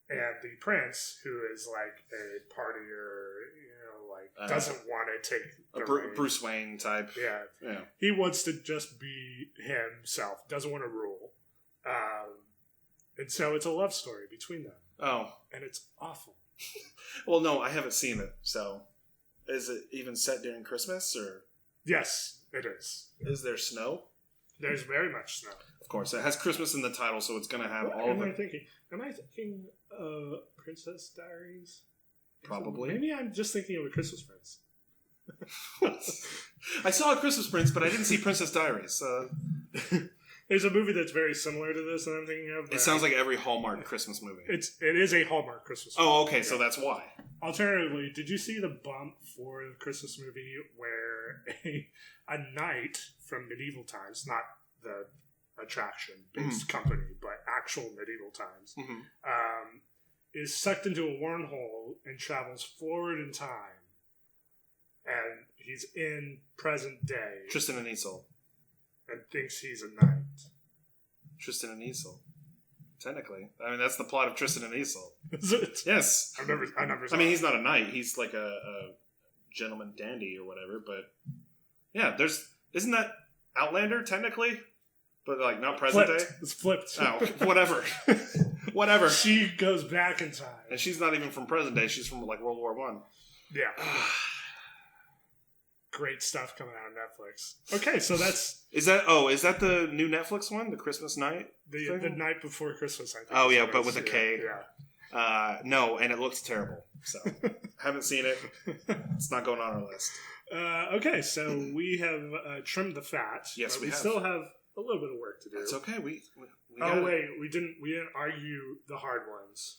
And the prince, who is like a partier, doesn't want to take a Bruce Wayne type. Yeah. He wants to just be himself. Doesn't want to rule. And so it's a love story between them. Oh. And it's awful. Well, no, I haven't seen it. So, is it even set during Christmas or? Yes, it is. Is there snow? There's very much snow. Of course, it has Christmas in the title, so it's going to have all of it. Am I thinking of Princess Diaries? Probably. Maybe I'm just thinking of A Christmas Prince. I saw A Christmas Prince, but I didn't see Princess Diaries. There's a movie that's very similar to this that I'm thinking of. It sounds like every Hallmark Christmas movie. It is a Hallmark Christmas movie. Oh, okay, so that's why. Alternatively, did you see the bump for the Christmas movie where a knight from medieval times, not the attraction-based company, but actual medieval times, is sucked into a wormhole and travels forward in time. And he's in present day. Tristan and Isolde. And thinks he's a knight. Tristan and Isolde. Technically. I mean, that's the plot of Tristan and Isolde. Is it? Yes. I never saw I mean, it. he's not a knight. He's like a gentleman dandy or whatever, but yeah, isn't that Outlander, technically? But, like, not present day? It's flipped. Oh, whatever. Whatever. She goes back in time. And she's not even from present day. She's from, like, World War I. Yeah. Great stuff coming out on Netflix. Okay, so that's... Is that the new Netflix one? The Christmas night? The night before Christmas, I think. Oh, yeah, but with a K. Yeah. No, and it looks terrible. So, haven't seen it. It's not going on our list. Okay, so we have trimmed the fat. Yes, we have. still have a little bit of work to do. It's okay. We we didn't argue the hard ones.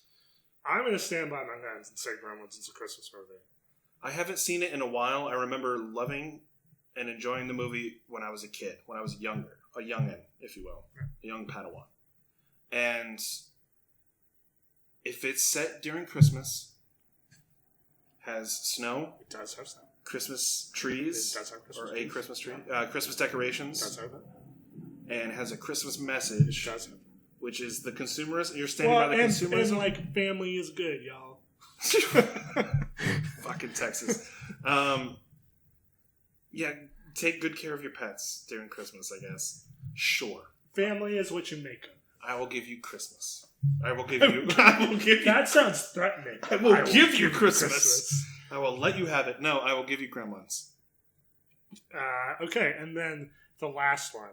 I'm going to stand by my guns and say Gremlins is a Christmas movie. I haven't seen it in a while. I remember loving and enjoying the movie when I was a kid, when I was a youngin, if you will, a young Padawan. And if it's set during Christmas, has snow, it does have snow. Christmas trees, it does have Christmas or trees. a Christmas tree, Christmas decorations, It does have that. and has a Christmas message, It does have that. which is the consumerist. You're standing by the consumerism. And like family is good, y'all. Fucking Texas. Yeah, take good care of your pets during Christmas, I guess. Sure. Family is what you make them. I will give you Christmas. I will give you. That sounds threatening. I will give you Christmas. I will let you have it. No, I will give you Gremlins. Okay, and then the last one,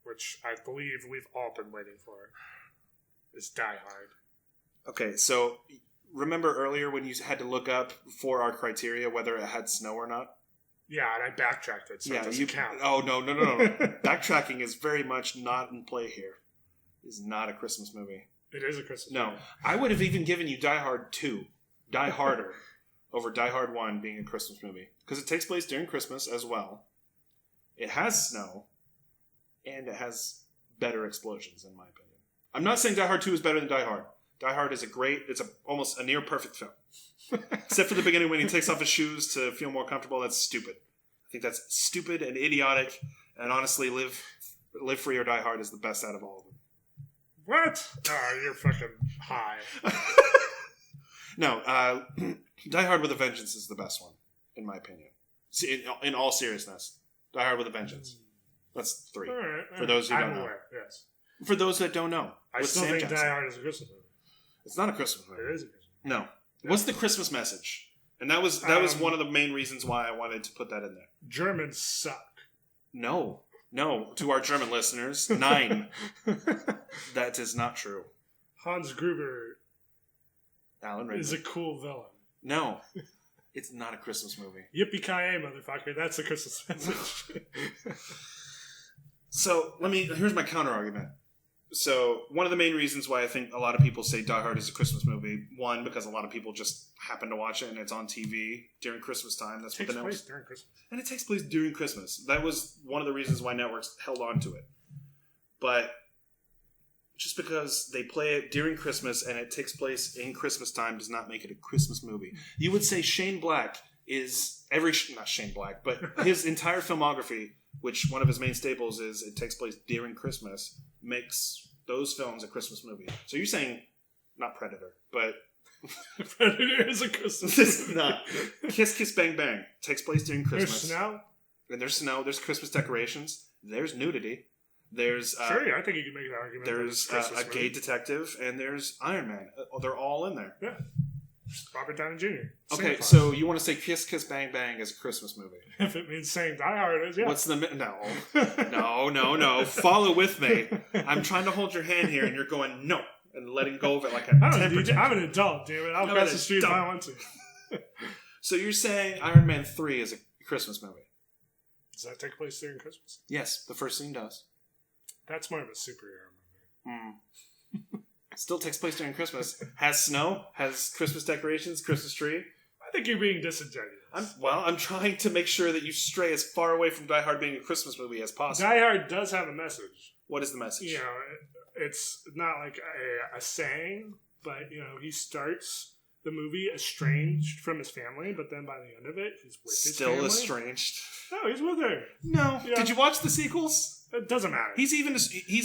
which I believe we've all been waiting for, is Die Hard. Okay, so remember earlier when you had to look up for our criteria whether it had snow or not? Yeah, and I backtracked it, so it doesn't count. Oh, no. Backtracking is very much not in play here. It is not a Christmas movie. It is a Christmas movie. movie. I would have even given you Die Hard 2, Die Harder, over Die Hard 1 being a Christmas movie. Because it takes place during Christmas as well. It has snow, and it has better explosions, in my opinion. I'm not saying Die Hard 2 is better than Die Hard. Die Hard is almost a near perfect film. Except for the beginning when he takes off his shoes to feel more comfortable. That's stupid. I think that's stupid and idiotic. And honestly, Live Free or Die Hard is the best out of all of them. What? Oh, you're fucking high. No, Die Hard with a Vengeance is the best one, in my opinion. In all seriousness, Die Hard with a Vengeance. That's 3. All right. For those who don't know. Aware, yes. For those that don't know. I still think Die Hard is a Christmas movie. It's not a Christmas movie. It is a Christmas No. Yeah. What's the Christmas message? And that was one of the main reasons why I wanted to put that in there. Germans suck. No. To our German listeners, 9. That is not true. Hans Gruber Alan Rickman. is a cool villain. No. It's not a Christmas movie. Yippee-ki-yay, motherfucker. That's the Christmas message. So, here's my counter argument. So, one of the main reasons why I think a lot of people say Die Hard is a Christmas movie, one, because a lot of people just happen to watch it and it's on TV during Christmas time. That's what the networks. During Christmas. And it takes place during Christmas. That was one of the reasons why networks held on to it. But just because they play it during Christmas and it takes place in Christmas time does not make it a Christmas movie. You would say Shane Black is not Shane Black, but his entire filmography, which one of his main staples is it takes place during Christmas, makes those films a Christmas movie. So you're saying, not Predator, but... Predator is a Christmas This is movie. not. Kiss Kiss Bang Bang takes place during Christmas. There's snow? And there's snow, there's Christmas decorations, there's nudity, there's... Sure, I think you can make that argument. There's that it's a Christmas gay movie. detective, and there's Iron Man. They're all in there. Yeah. Robert Downey Jr. Okay, Santa Claus. so you want to say Kiss Kiss Bang Bang is a Christmas movie. If it means saying Die Hard is, yeah. What's the... No. Follow with me. I'm trying to hold your hand here, and you're going, no, and letting go of it like a temper. I'm an adult, damn it. I'll I'm cross an the street if I adult. want to. So you're saying Iron Man 3 is a Christmas movie? Does that take place during Christmas? Yes, the first scene does. That's more of a superhero movie. Still takes place during Christmas. Has snow, has Christmas decorations, Christmas tree. I think you're being disingenuous. I'm trying to make sure that you stray as far away from Die Hard being a Christmas movie as possible. Die Hard does have a message. What is the message? You know, it's not like a saying, but, you know, he starts the movie estranged from his family, but then by the end of it, he's with his Still family. estranged. No, he's with her. No. Yeah. Did you watch the sequels? It doesn't matter. He's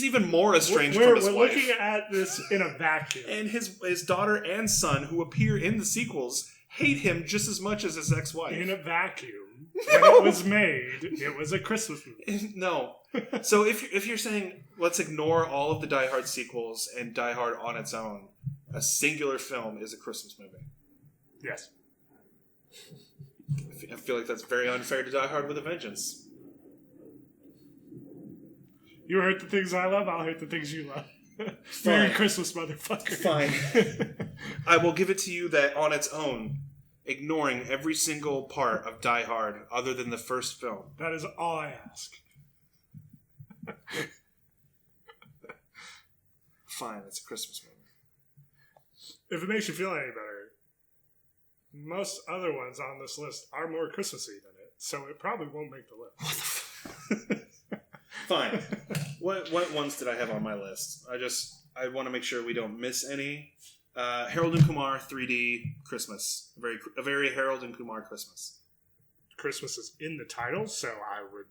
even more estranged we're from his we're wife. looking at this in a vacuum. And his daughter and son, who appear in the sequels, hate him just as much as his ex-wife. In a vacuum. When it was made, it was a Christmas movie. No. So if you're saying, let's ignore all of the Die Hard sequels and Die Hard on its own, a singular film is a Christmas movie. Yes. I feel like that's very unfair to Die Hard with a Vengeance. You hurt the things I love, I'll hurt the things you love. Fine. Merry Christmas, motherfucker. Fine. I will give it to you that on its own, ignoring every single part of Die Hard other than the first film. That is all I ask. Fine, it's a Christmas movie. If it makes you feel any better, most other ones on this list are more Christmassy than it, so it probably won't make the list. Fine. What ones did I have on my list? I want to make sure we don't miss any. Harold and Kumar 3D Christmas. A very Harold and Kumar Christmas. Christmas is in the title, so I would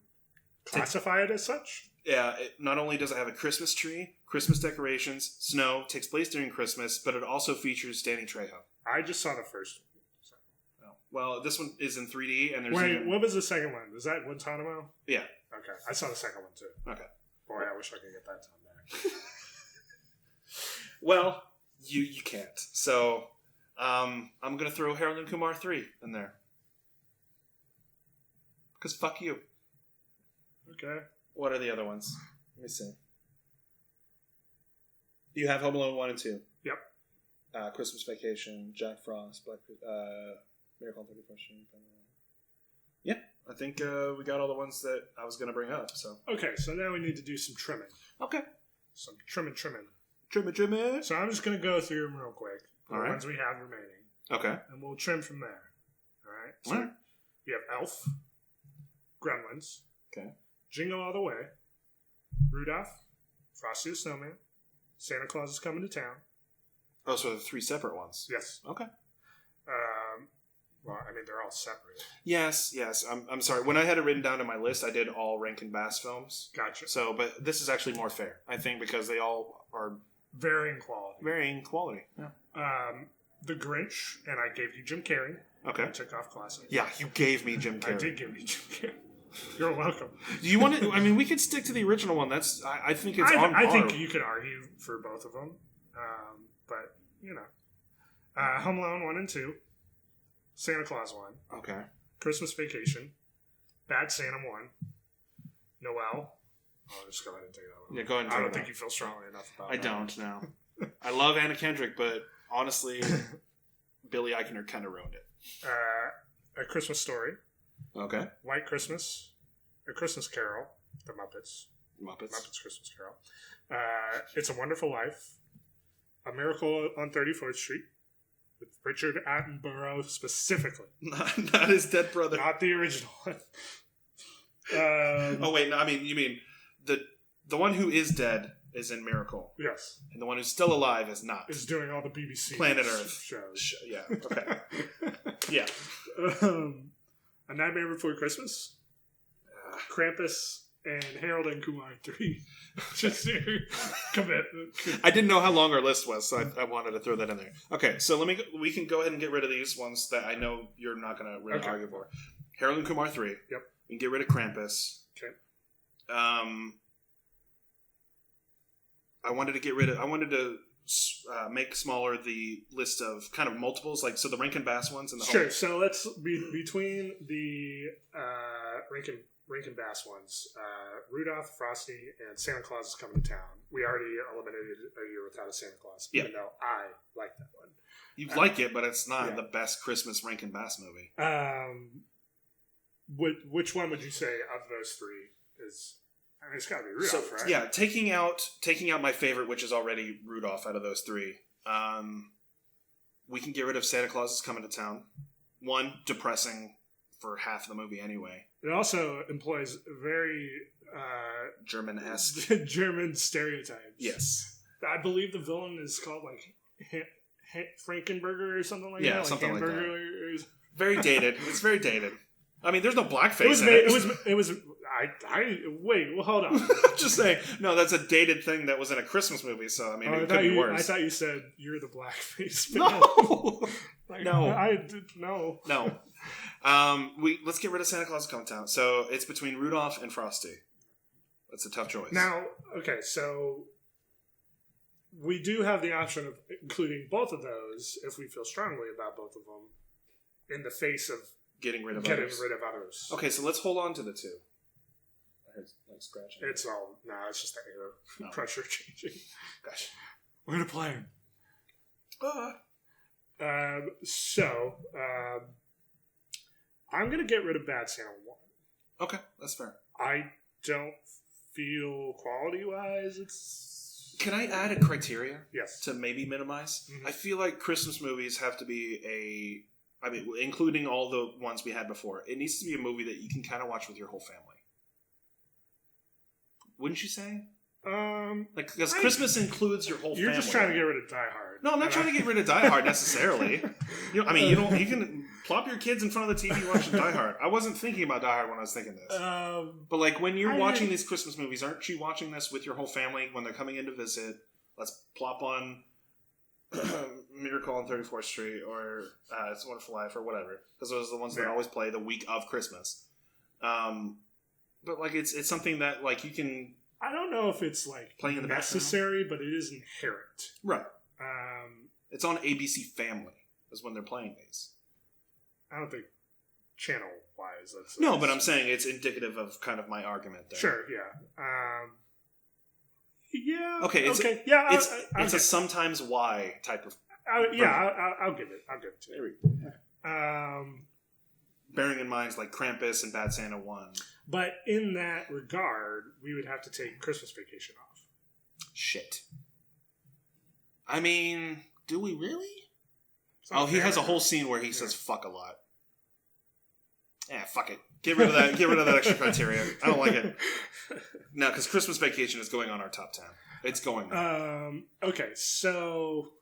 classify it as such. Yeah, not only does it have a Christmas tree, Christmas decorations, snow, takes place during Christmas, but it also features Danny Trejo. I just saw the first one. So. Oh. Well, this one is in 3D, and there's Wait, what was the second one? Was that Guantanamo? Yeah. Okay, I saw the second one too. Okay. Boy, I wish I could get that time back. Well, you can't. So, I'm going to throw Harold and Kumar 3 in there. Because fuck you. Okay. What are the other ones? Let me see. You have Home Alone 1 and 2. Yep. Christmas Vacation, Jack Frost, Miracle on 31st Street. Yeah, I think we got all the ones that I was going to bring up. So Okay, so now we need to do some trimming. Okay. Some trimming. Trim it. So I'm just going to go through them real quick. The All right. ones we have remaining. Okay. And we'll trim from there. All right? So All right. we have Elf, Gremlins, Okay. Jingle All the Way, Rudolph, Frosty the Snowman, Santa Claus is Coming to Town. Oh, so the 3 separate ones. Yes. Okay. Well, I mean, they're all separate. Yes. I'm sorry. When I had it written down in my list, I did all Rankin Bass films. Gotcha. So, but this is actually more fair, I think, because they all are Varying quality. varying quality. Yeah. The Grinch, and I gave you Jim Carrey. Okay. I took off classic. Yeah, you gave me Jim Carrey. I did give you Jim Carrey. You're welcome. Do you want to? I mean, we could stick to the original one. I think it's on par. I think you could argue for both of them. But, you know. Home Alone 1 and 2. Santa Claus 1. Okay. Christmas Vacation. Bad Santa 1. Noel. I'll just go ahead and take that one. Yeah, go ahead and I take don't it think out. you feel strongly enough about I that. don't, no. I love Anna Kendrick, but honestly, Billy Eichner kind of ruined it. A Christmas Story. Okay. White Christmas. A Christmas Carol. The Muppets. Muppets. Muppets Christmas Carol. It's a Wonderful Life. A Miracle on 34th Street. With Richard Attenborough specifically. Not his dead brother. Not the original one. Oh, wait, no, I mean, you mean the one who is dead is in Miracle. Yes. And the one who's still alive is not. Is doing all the BBC Planet Earth shows. Yeah, okay. Yeah. A Nightmare Before Christmas. Krampus and Harold and Kumar 3. Just commit. I didn't know how long our list was, so I wanted to throw that in there. Okay, so we can go ahead and get rid of these ones that I know you're not going to really argue for. Harold and Kumar 3. Yep. We can get rid of Krampus. Okay. I wanted to make smaller the list of kind of multiples, like so the Rankin Bass ones and the Sure. So let's between the Rankin Bass ones, Rudolph, Frosty, and Santa Claus is Coming to Town. We already eliminated A Year Without a Santa Claus, even though I like that one. You like it, but it's not the best Christmas Rankin Bass movie. Which one would you say of those three is? I mean, it's got to be Rudolph, right? Yeah, taking out my favorite, which is already Rudolph, out of those three. We can get rid of Santa Claus is Coming to Town. One, depressing for half the movie anyway. It also employs very German-esque German stereotypes. Yes. I believe the villain is called like Frankenberger or something like that. Yeah, something like that. Very dated. It's very dated. I mean, there's no blackface in it. It was. Wait. Well, hold on. I'm just saying. No, that's a dated thing that was in a Christmas movie. So I mean, it could be worse. I thought you said you're the blackface. No. No. No. Let's get rid of Santa Claus is Coming to Town. So it's between Rudolph and Frosty. That's a tough choice. Now, okay, so we do have the option of including both of those if we feel strongly about both of them in the face of getting rid of others. Okay, so let's hold on to the two. I heard like scratching. It's just the air pressure changing. Gosh. We're going to play him. So, I'm going to get rid of Bad Santa 1. Okay, that's fair. I don't feel quality-wise it's... Can I add a criteria? Yes. To maybe minimize? Mm-hmm. I feel like Christmas movies have to be including all the ones we had before, it needs to be a movie that you can kind of watch with your whole family. Wouldn't you say? Because Christmas includes your whole family. You're just trying to get rid of Die Hard. No, I'm not trying to get rid of Die Hard necessarily. You can plop your kids in front of the TV watching Die Hard. I wasn't thinking about Die Hard when I was thinking this. But like when you're watching these Christmas movies, aren't you watching this with your whole family when they're coming in to visit? Let's plop on Miracle on 34th Street or It's a Wonderful Life or whatever, because those are the ones that always play the week of Christmas. But like it's something that like you can. I don't know if it's like playing in the necessary, but it is inherent. Right. It's on ABC Family is when they're playing these. I don't think channel wise. No, but I'm saying it's indicative of kind of my argument there. Sure. Yeah. Yeah. Okay. Yeah. It's a sometimes why type of. I'll give it. I'll give it to you. Bearing in mind like Krampus and Bad Santa 1. But in that regard, we would have to take Christmas Vacation off. Shit. I mean, do we really? He fair. has a whole scene where he says "fuck" a lot. Yeah, fuck it. Get rid of that. Get rid of that extra criteria. I don't like it. No, because Christmas Vacation is going on our top 10. It's going on. Okay, so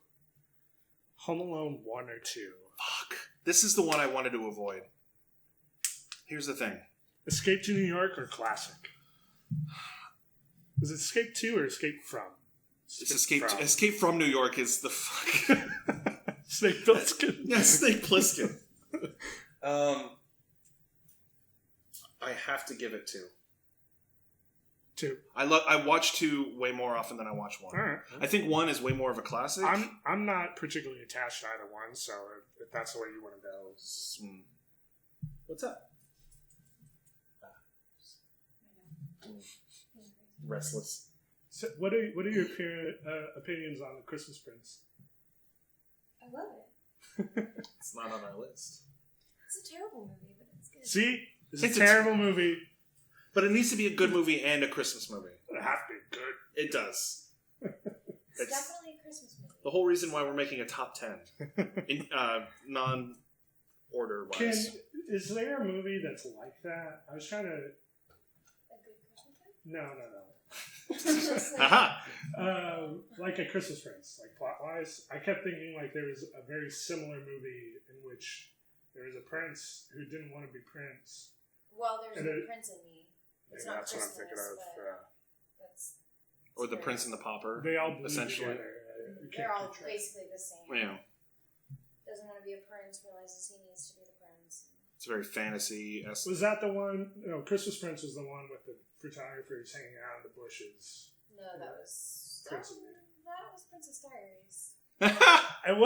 Home Alone 1 or 2. Fuck. This is the one I wanted to avoid. Here's the thing. Escape to New York or Classic? Is it Escape to or Escape from? Escape from New York is the fuck. Snake Plissken. Yeah, Snake Plissken. I have to give it 2. 2. I watch 2 way more often than I watch 1. All right. I think 1 is way more of a classic. I'm not particularly attached to either one, so if that's the way you want to go. What's up? Restless. So what are your opinions on the Christmas Prince? I love it. It's not on our list. It's a terrible movie, but it's good. See? It's a terrible movie. But it needs to be a good movie and a Christmas movie. It has to be good. It does. It's definitely a Christmas movie. The whole reason why we're making a top 10. In non-order wise. Is there a movie that's like that? I was trying to... A good Christmas movie? No. Aha! Like a Christmas Prince, like plot-wise. I kept thinking like there was a very similar movie in which there was a prince who didn't want to be prince. Well, there's And a Prince in Me. It's not that's what I'm Christmas, thinking of. but that's... Or The Prince and the Pauper. They all bleed essentially. together. They're all basically the same. Yeah. Doesn't want to be a prince, realizes he needs to be the prince. It's very fantasy-esque. Was that the one? No, Christmas Prince was the one with the photographers hanging out in the bushes. No, that was... Prince of Me. That was Princess Diaries. It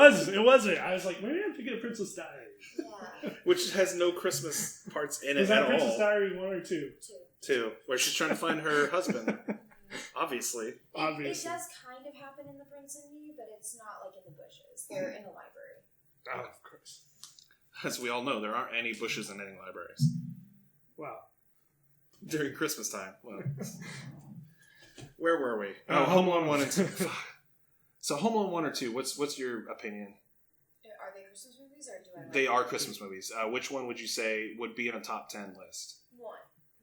wasn't. I was like, maybe I'm thinking of Princess Diaries. Yeah. Which has no Christmas parts in it Was that at Princess all. Diaries 1 or 2? 2. Where she's trying to find her husband. Obviously. It does kind of happen in The Prince and Me, but it's not like in the bushes. They're in a library. Oh, of course. As we all know, there aren't any bushes in any libraries. Wow. During Christmas time. Well, where were we? Home Alone 1 and 2. So Home Alone 1 or 2, what's your opinion? Are they Christmas movies, or do I... They are Christmas movies. Which one would you say would be in a top 10 list? 1.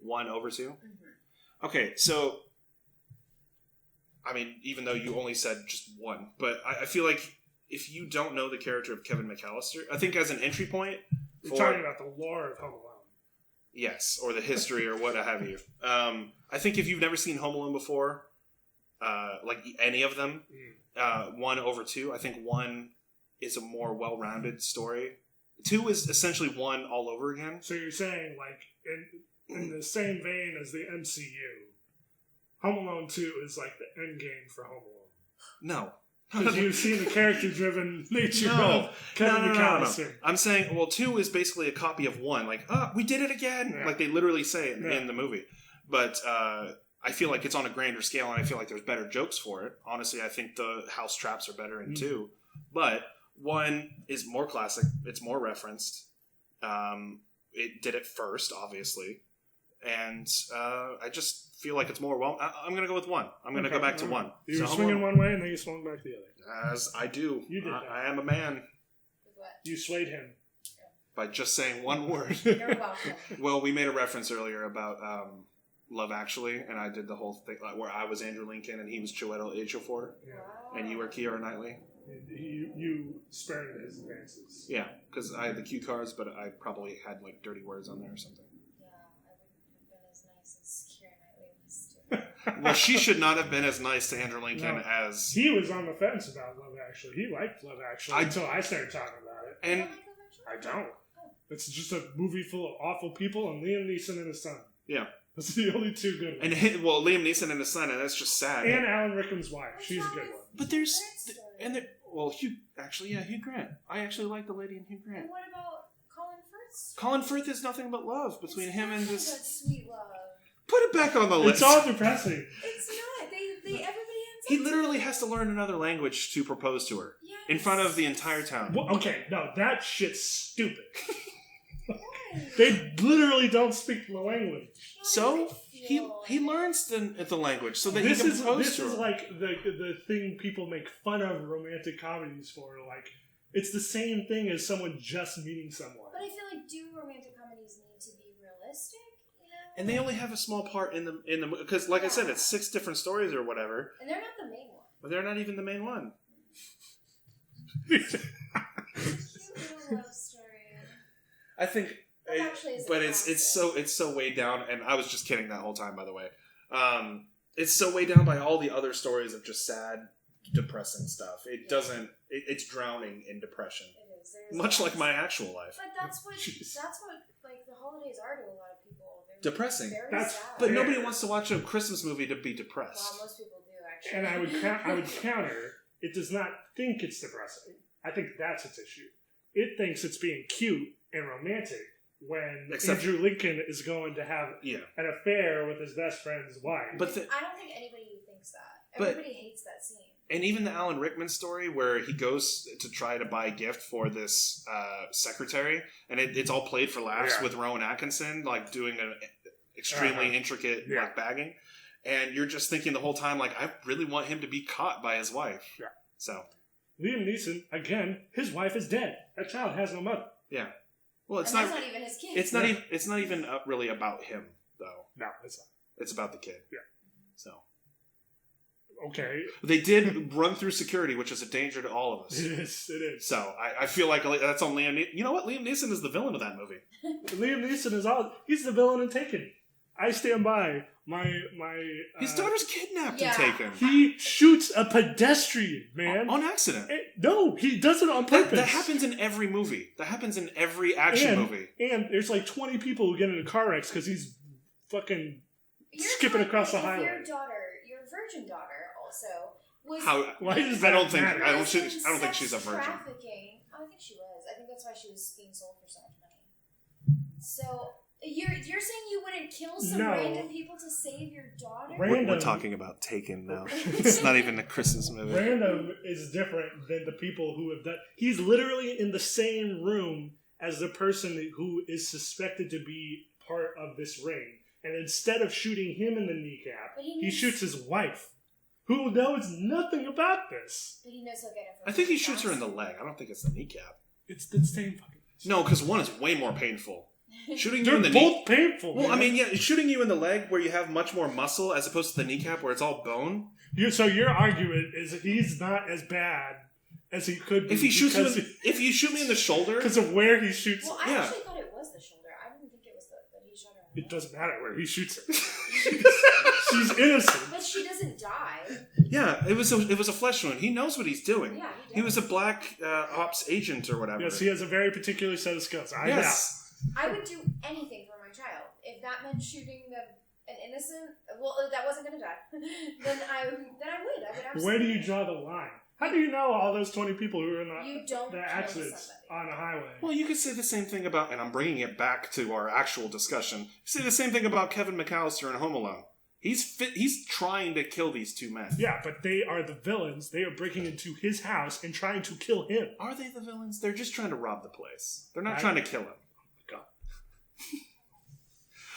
1 over 2? Mm-hmm. Okay, so... I mean, even though you only said just 1, but I feel like if you don't know the character of Kevin McAllister, I think as an entry point... You're talking about the lore of Home Alone. Yes, or the history or what have you. I think if you've never seen Home Alone before, like any of them, 1 over 2, I think 1 is a more well-rounded story. 2 is essentially 1 all over again. So you're saying, like, in the same vein as the MCU, Home Alone 2 is like the end game for Home Alone. No. Because you've seen the character-driven nature of Kevin McAllister. I'm saying, well, 2 is basically a copy of 1. Like, we did it again! Yeah. Like, they literally say it in the movie. But I feel like it's on a grander scale, and I feel like there's better jokes for it. Honestly, I think the house traps are better in 2. But 1 is more classic. It's more referenced. It did it first, obviously. And I just feel like it's more I'm going to go with 1. I'm going to go back to 1. You were swinging one way, and then you swung back the other. As I do. You did that. I am a man. With what? You swayed him. By just saying one word. You're welcome. Well, we made a reference earlier about Love Actually, and I did the whole thing where I was Andrew Lincoln and he was Chiwetel Ejiofor, Wow. and you were Keira Knightley. You spared his advances. Yeah, because I had the cue cards, but I probably had like dirty words on there or something. Yeah, I wouldn't have been as nice as Keira Knightley was to Well, she should not have been as nice to Andrew Lincoln as... He was on the fence about Love Actually. He liked Love Actually until I started talking about it. And I don't. It's just a movie full of awful people and Liam Neeson and his son. Yeah. Those are the only 2 good ones. And Liam Neeson and his son, and that's just sad. And Alan Rickman's wife. She's a good one. But there's... Hugh Grant. I actually like the lady in Hugh Grant. And what about Colin Firth? Colin Firth is nothing but love between him and this... But sweet love. Put it back on the list. It's all depressing. It's not. Everybody ends He up literally together. has to learn another language to propose to her. Yes. In front of the entire town. Well, okay, no, that shit's stupid. Why? They literally don't speak the language. So he learns the language so that This he can is propose to her. like the thing people make fun of romantic comedies for. Like, it's the same thing as someone just meeting someone. But I feel like, do romantic comedies need to be realistic? You know? And they only have a small part in the because, like I said, it's 6 different stories or whatever. And they're not the main one. But they're not even the main one. Cute little love story. I think, Actually, but it's so weighed down. And I was just kidding that whole time, by the way. It's so weighed down by all the other stories of just sad, depressing stuff. It doesn't. It's drowning in depression. It is. Much like my actual life. But that's what like the holidays are to a lot of people. depressing. Very That's- sad. But nobody wants to watch a Christmas movie to be Well, depressed. most people do actually. And I would counter. It does not think it's depressing. I think that's its issue. It thinks it's being cute and romantic when Andrew Lincoln is going to have an affair with his best friend's wife. But I don't think anybody thinks that. But- Everybody hates that scene. and even the Alan Rickman story where he goes to try to buy a gift for this secretary, and it's all played for laughs with Rowan Atkinson, like doing an extremely intricate like bagging, and you're just thinking the whole time, like, I really want him to be caught by his wife. Yeah. So Liam Neeson, again, his wife is dead. That child has no mother. yeah. Well, it's That's not even his kid. It's not even really about him though. No, it's not. It's about the kid. Yeah. So. Okay. They did run through security, which is a danger to all of us. It is. So I feel like that's on Liam Neeson. You know what? Liam Neeson is the villain of that movie. Liam Neeson is he's the villain in Taken. I stand by my His daughter's kidnapped and taken. He shoots a pedestrian, man. On accident. No, he does it on purpose. That happens in every movie. That happens in every action movie. And there's like 20 people who get into car wrecks because he's fucking skipping across the highway. Your virgin daughter, also was. Why does that matter? I don't think she's a virgin. Trafficking. Oh, I think she was. I think that's why she was being sold for so much money. So you're saying you wouldn't kill some random people to save your daughter? We're talking about Taken now. It's not even a Christmas movie. Random is different than the people who have done. He's literally in the same room as the person who is suspected to be part of this ring. And instead of shooting him in the kneecap, he shoots his wife, who knows nothing about this. But he knows he'll get it. I think he shoots her in the leg. I don't think it's the kneecap. It's the same fucking thing. No, because one is way more painful. Shooting They're you in the both painful. Well, man. I mean, yeah, shooting you in the leg where you have much more muscle as opposed to the kneecap where it's all bone. So your argument is that he's not as bad as he could be. If you shoot me in the shoulder, because of where he shoots. Well, I actually thought it was the shoulder. I didn't think it was that he shot her. It doesn't matter where he shoots her. She's innocent. But she doesn't die. Yeah, it was a flesh wound. He knows what he's doing. Yeah, he was a black ops agent or whatever. Yes, he has a very particular set of skills. Yes. I would do anything for my child. If that meant shooting an innocent, that wasn't going to die, then I would absolutely. Where do you draw the line? How do you know all those 20 people who are in the kill accidents on a highway? Well, you could say the same thing about, and I'm bringing it back to our actual discussion, say the same thing about Kevin McAllister in Home Alone. He's trying to kill these two men. Yeah, but they are the villains. They are breaking into his house and trying to kill him. Are they the villains? They're just trying to rob the place. They're not trying to kill him. God.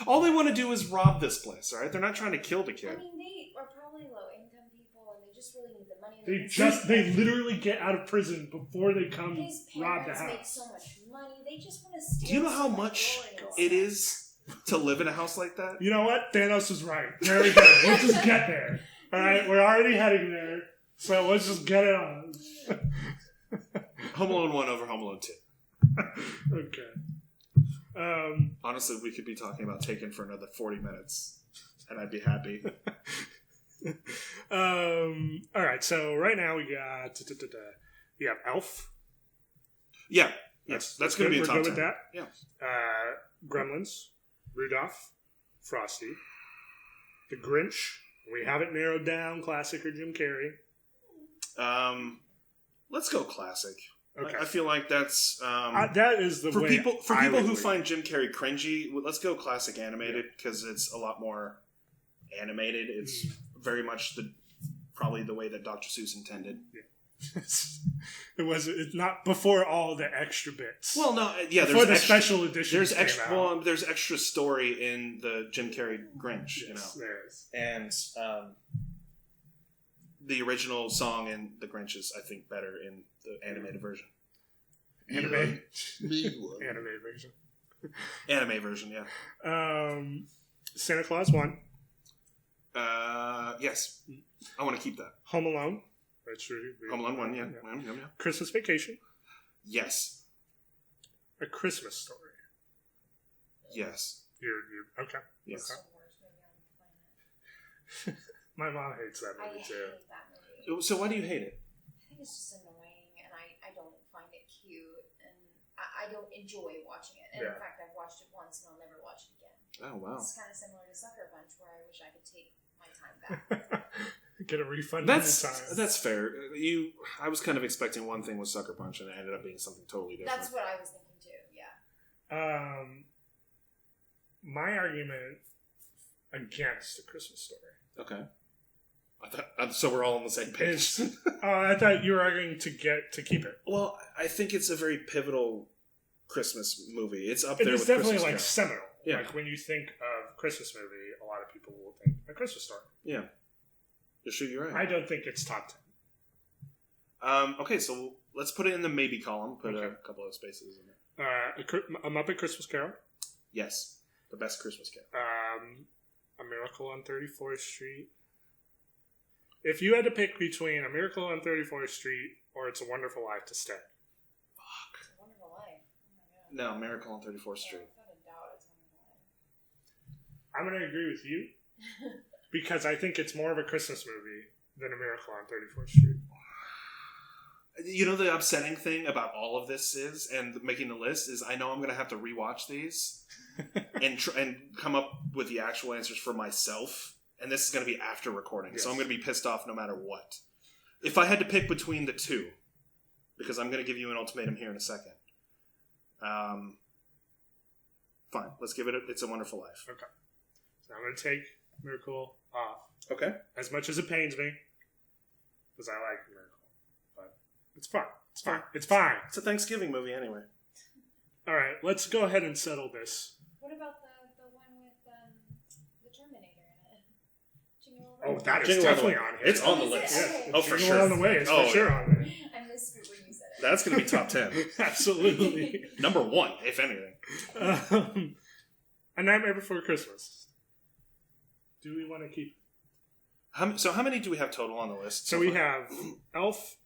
All they want to do is rob this place, all right? They're not trying to kill the kid. I mean, they are probably low-income people, and they just really need the money. They literally get out of prison before they come rob the house. His parents make so much money. They just want to steal. Do you know how much it is to live in a house like that? You know what? Thanos was right. There we go. Let's just get there. All right, we're already heading there, so let's just get it on. Home Alone 1 over Home Alone 2. Okay. Honestly, we could be talking about Taken for another 40 minutes, and I'd be happy. All right, so right now we got you have Elf. Yeah, yes, that's going to be a top 10. We're good with that. Yeah. Gremlins, Rudolph, Frosty, The Grinch. We haven't narrowed down classic or Jim Carrey. Let's go classic. Okay. I feel like that's that is the for way people who lean. find Jim Carrey cringy. Let's go classic animated because it's a lot more animated. It's very much probably the way that Dr. Seuss intended. Yeah. It's not before all the extra bits. Well, no, yeah. Before the special edition. There's extra. Well, there's extra story in the Jim Carrey Grinch. Yes, there is. And the original song in the Grinch is, I think, better in the animated version. Anime version. Anime version, yeah. Santa Claus 1. Yes. I want to keep that. Home Alone. That's true. Home Alone 1, yeah. Christmas Vacation. Yes. A Christmas Story. Yes. You're okay. Yes. Okay. My mom hates that movie too. I hate that movie. So why do you hate it? I think it's just annoying, and I don't find it cute, and I don't enjoy watching it. And in fact, I've watched it once, and I'll never watch it again. Oh, wow. It's kind of similar to Sucker Punch, where I wish I could take my time back. Get a refund. That's fair. I was kind of expecting one thing with Sucker Punch, and it ended up being something totally different. That's what I was thinking too. Yeah. My argument against A Christmas Story. Okay. So we're all on the same page. I thought you were arguing to keep it. Well, I think it's a very pivotal Christmas movie. It's up there It's with definitely Christmas like Carol. seminal. Yeah. Like when you think of Christmas movie, a lot of people will think A Christmas Story. Yeah. You're sure you're right. I don't think it's top 10. Okay, so let's put it in the maybe column. Put Okay. a couple of spaces in there. A Muppet Christmas Carol. Yes. The best Christmas Carol. A Miracle on 34th Street. If you had to pick between A Miracle on 34th Street or It's a Wonderful Life to stay. It's a Wonderful Life. Oh my god. No, Miracle on 34th Street. Without a doubt, It's a Wonderful Life. I'm going to agree with you because I think it's more of a Christmas movie than A Miracle on 34th Street. You know, the upsetting thing about all of this is, and making the list, is I know I'm going to have to rewatch these and come up with the actual answers for myself. And this is going to be after recording, Yes. so I'm going to be pissed off no matter what. If I had to pick between the two, because I'm going to give you an ultimatum here in a second. Fine, let's give it It's a Wonderful Life. Okay. So I'm going to take Miracle off. Okay. As much as it pains me, because I like Miracle. But it's fine. It's fine. It's fine. It's a Thanksgiving movie anyway. All right, let's go ahead and settle this. What about the one with the Terminator in it? Jingle All the Oh, Way. that is Jingle All the definitely Way. on here. It's on the Is it? list. Okay. Oh, for Jingle sure. All the Way is Oh, for sure yeah. on there. I missed it when you said it. That's going to be top 10. Absolutely. Number 1, if anything. A Nightmare Before Christmas. Do we want to keep? So how many do we have total on the list? So we have Elf,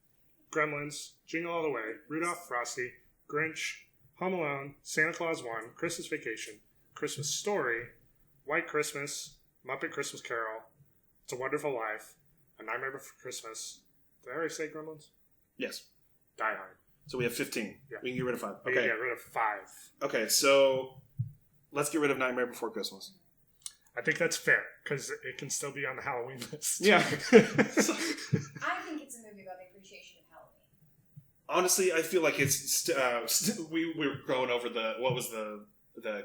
Gremlins, Jingle All the Way, Rudolph, Frosty, Grinch, Home Alone, Santa Claus 1, Christmas Vacation, Christmas Story, White Christmas, Muppet Christmas Carol, It's a Wonderful Life, A Nightmare Before Christmas. Did I already say Gremlins? Yes. Die Hard. So we have 15. Yeah. We can get rid of 5. We Okay. can get rid of 5. Okay, so let's get rid of Nightmare Before Christmas. I think that's fair, because it can still be on the Halloween list. Yeah. I think it's a movie about the appreciation of Halloween. Honestly, I feel like it's we were going over what was the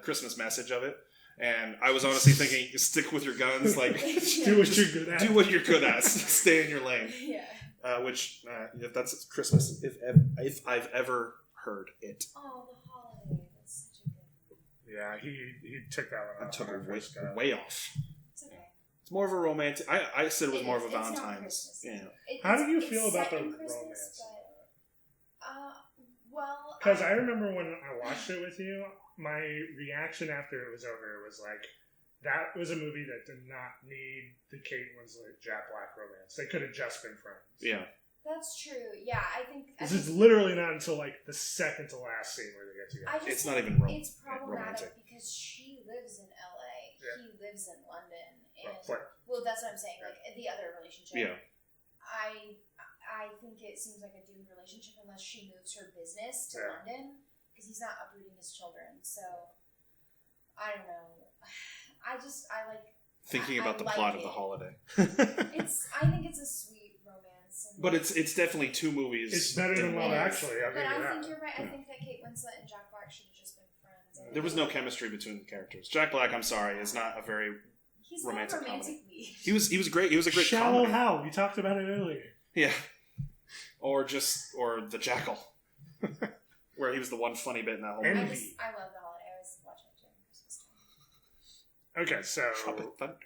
Christmas message of it, and I was honestly thinking, stick with your guns, like Do what you're good at. do what you're good at, stay in your lane. Yeah. Which if that's Christmas, if I've ever heard it, Oh, the holiday. That's such a good one. Yeah, he took that one I off. took when it I first got it. way off. It's okay. It's more of a romantic. I said it was more of a It's not Valentine's. Christmas. Yeah. How do you It's feel about set the in Christmas, romance? Well, Because I remember when I watched it with you, my reaction after it was over was like, that was a movie that did not need the Kate Winslet Jack Black romance. They could have just been friends. Yeah. that's true. Yeah, I think This is literally not until like the second to last scene where they get together. I just It's not think even it's problematic romantic. because she lives in LA. Yeah. He lives in London, and Right. well, that's what I'm saying. Like the other relationship. Yeah. I think it seems like a doomed relationship unless she moves her business to Yeah. London because he's not uprooting his children. So I don't know. I like Thinking I about the like plot of it. the holiday. I think it's a sweet romance. And But it's definitely two movies. It's better than It Love is. Actually. I'll But give you I that. think you're right. I think that Kate Winslet and Jack Black should have just been friends. There was no chemistry between the characters. Jack Black, I'm sorry, is not a very. He's romantic not a romantic lead. He was great. He was a great Shallow comedy. Hal. We talked about it earlier. Yeah. Or the Jackal, where he was the one funny bit in that whole And- movie. I love the holiday. I always watch it during Christmas time. Okay, so Tropic Thunder.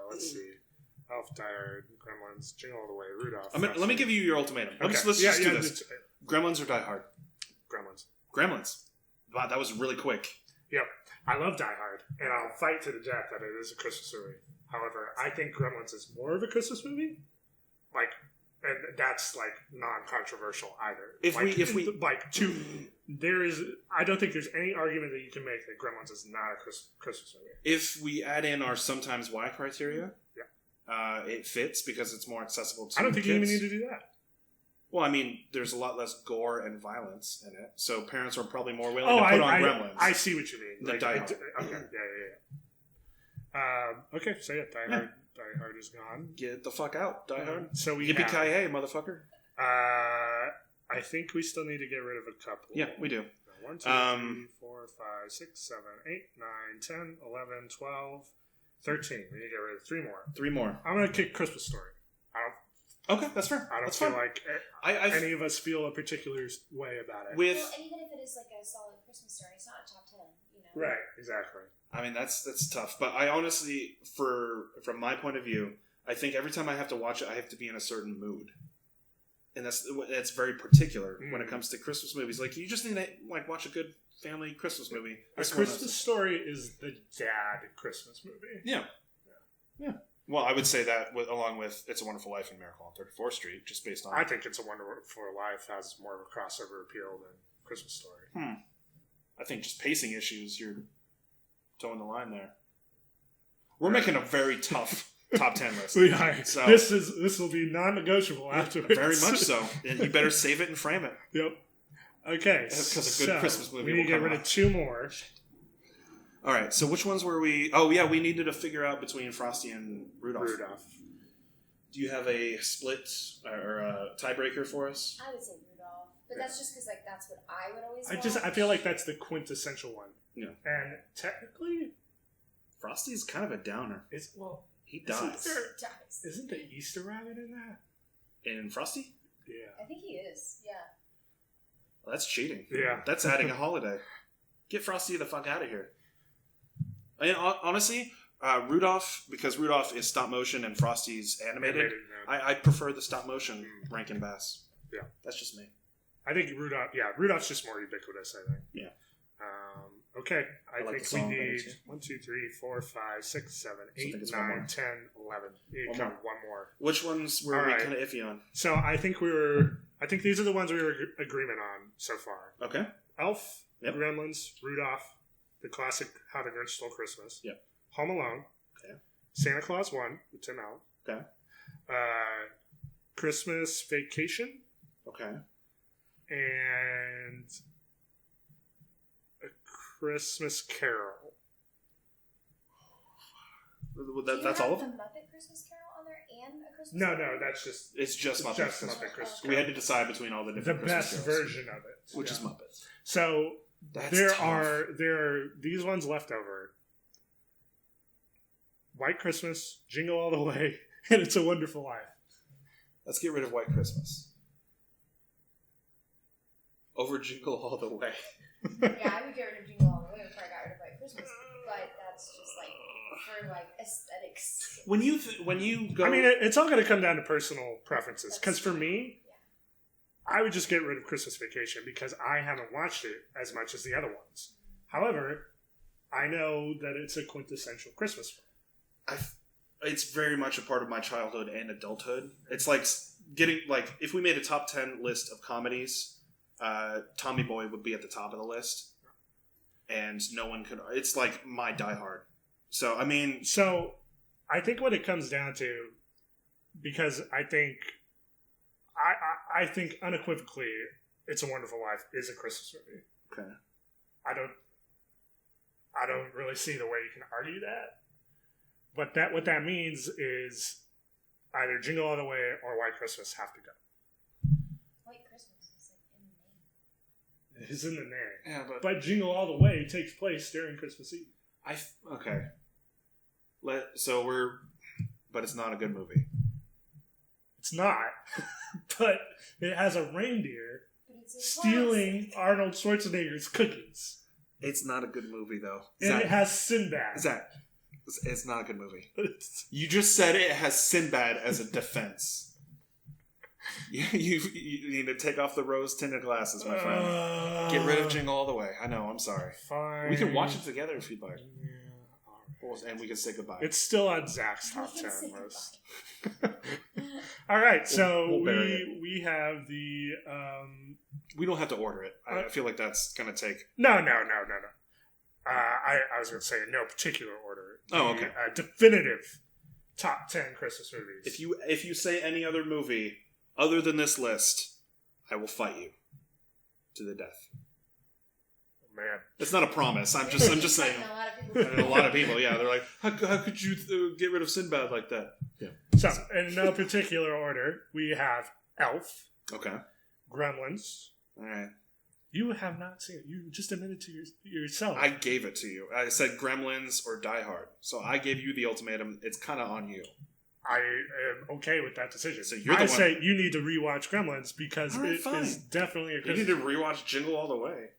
let's see. Elf, Die Hard, Gremlins, Jingle All the Way, Rudolph. Let me give you your ultimatum. Okay. Let's just do this. it's- Gremlins or Die Hard? Gremlins. Gremlins. Wow, that was really quick. Yep. I love Die Hard, and I'll fight to the death that it is a Christmas movie. However, I think Gremlins is more of a Christmas movie. And that's non-controversial either. If we I don't think there's any argument that you can make that Gremlins is not a Christmas movie. If we add in our sometimes why criteria, it fits because it's more accessible to I don't think kids. you even need to do that. Well, I mean, there's a lot less gore and violence in it, so parents are probably more willing to put on Gremlins. I see what you mean. The Die Hard. Okay, yeah. Okay, so yeah, Die Hard is gone. Get the fuck out, Die Hard. So we Yippee-ki-yay, motherfucker. I think we still need to get rid of a couple. Yeah, we do. 1, 2, 3, 4, 5, 6, 7, 8, 9, 10, 11, 12, 13. We need to get rid of 3 more. 3 more. I'm going to kick Christmas Story. Okay, that's fair. I don't that's feel fine. like any of us feel a particular way about it. Well, and even if it is like a solid Christmas story, it's not a top 10, you know? Right, exactly. I mean, that's tough. But I honestly, from my point of view, I think every time I have to watch it, I have to be in a certain mood. And that's very particular when it comes to Christmas movies. Like, you just need to watch a good family Christmas movie. A Christmas Story is the dad Christmas movie. Yeah. Well, I would say that along with It's a Wonderful Life and Miracle on 34th Street, just based on... I think It's a Wonderful Life has more of a crossover appeal than Christmas Story. I think just pacing issues, you're towing the line there. We're making a very tough top 10 list. We are. So, this will be non-negotiable afterwards. Very much so. And you better save it and frame it. Yep. Okay. Because a good Christmas movie we need to get rid of 2 more. All right, so which ones were we... Oh, yeah, we needed to figure out between Frosty and Rudolph. Do you have a split or a tiebreaker for us? I would say Rudolph. But that's just because that's what I would always watch. I feel like that's the quintessential one. Yeah. And technically... Frosty's kind of a downer. He dies. Isn't the Easter Rabbit in that? In Frosty? Yeah. I think he is, yeah. Well, that's cheating. Yeah. That's adding a holiday. Get Frosty the fuck out of here. And honestly, Rudolph, because Rudolph is stop motion and Frosty's animated, I prefer the stop motion Rankin Bass. Yeah. That's just me. I think Rudolph's just more ubiquitous, I think. Yeah. Okay. I like think we need 1, 2, 3, 4, 5, 6, 7, 8, 9, 10, 11. You need one more. Which ones were we kind of iffy on? So I think these are the ones we were agreement on so far. Okay. Elf, Gremlins, Rudolph, the classic How the Grinch Stole Christmas. Yep. Home Alone. Okay. Santa Claus 1 with Tim Allen. Okay. Christmas Vacation. Okay. And A Christmas Carol. That's all of them? them? The Muppet Christmas Carol on there and A Christmas No, Carol? that's just... It's just Muppet Christmas Christmas Carol. We had to decide between all the different the Christmas best carols, version of it. which is Muppets. So... That's there tough. are these ones left over. White Christmas, Jingle All the Way, and It's a Wonderful Life. Let's get rid of White Christmas. Over Jingle All the Way. Yeah, I would get rid of Jingle All the Way before I got rid of White Christmas. But that's just for aesthetics. When you go... I mean, it's all going to come down to personal preferences. Because for me... I would just get rid of Christmas Vacation because I haven't watched it as much as the other ones. However, I know that it's a quintessential Christmas film. It's very much a part of my childhood and adulthood. It's like if we made a top 10 list of comedies, Tommy Boy would be at the top of the list. And no one could... It's like my Die Hard. So, I mean... So, I think what it comes down to, because I think unequivocally, It's a Wonderful Life is a Christmas movie. Okay. I don't really see the way you can argue that. But what that means is either Jingle All the Way or White Christmas have to go. White Christmas is in the name. It is in the name. Yeah, but Jingle All the Way takes place during Christmas Eve. Okay. But it's not a good movie. It's not, but it has a reindeer stealing Arnold Schwarzenegger's cookies. It's not a good movie, though. And it has Sinbad. It's not a good movie. You just said it has Sinbad as a defense. You need to take off the rose-tinted glasses, my friend. Get rid of Jingle All the Way. I know, I'm sorry. Fine. We can watch it together if you'd like. And we can say goodbye. It's still on Zach's top 10 list. All right, so we have the... we don't have to order it. I feel like that's going to take... No. I was going to say in no particular order. Okay. Definitive top 10 Christmas movies. If you say any other movie other than this list, I will fight you to the death. Man. It's not a promise. I'm just saying. A lot of people, yeah, they're like, how could you get rid of Sinbad like that? Yeah. So, in no particular order, we have Elf. Okay. Gremlins. All right. You have not seen it. You just admitted to yourself. I gave it to you. I said Gremlins or Die Hard. So I gave you the ultimatum. It's kind of on you. I am okay with that decision. So you're the one. say you need to rewatch Gremlins because All right, it fine. is definitely a You Christmas. need to rewatch Jingle All the Way.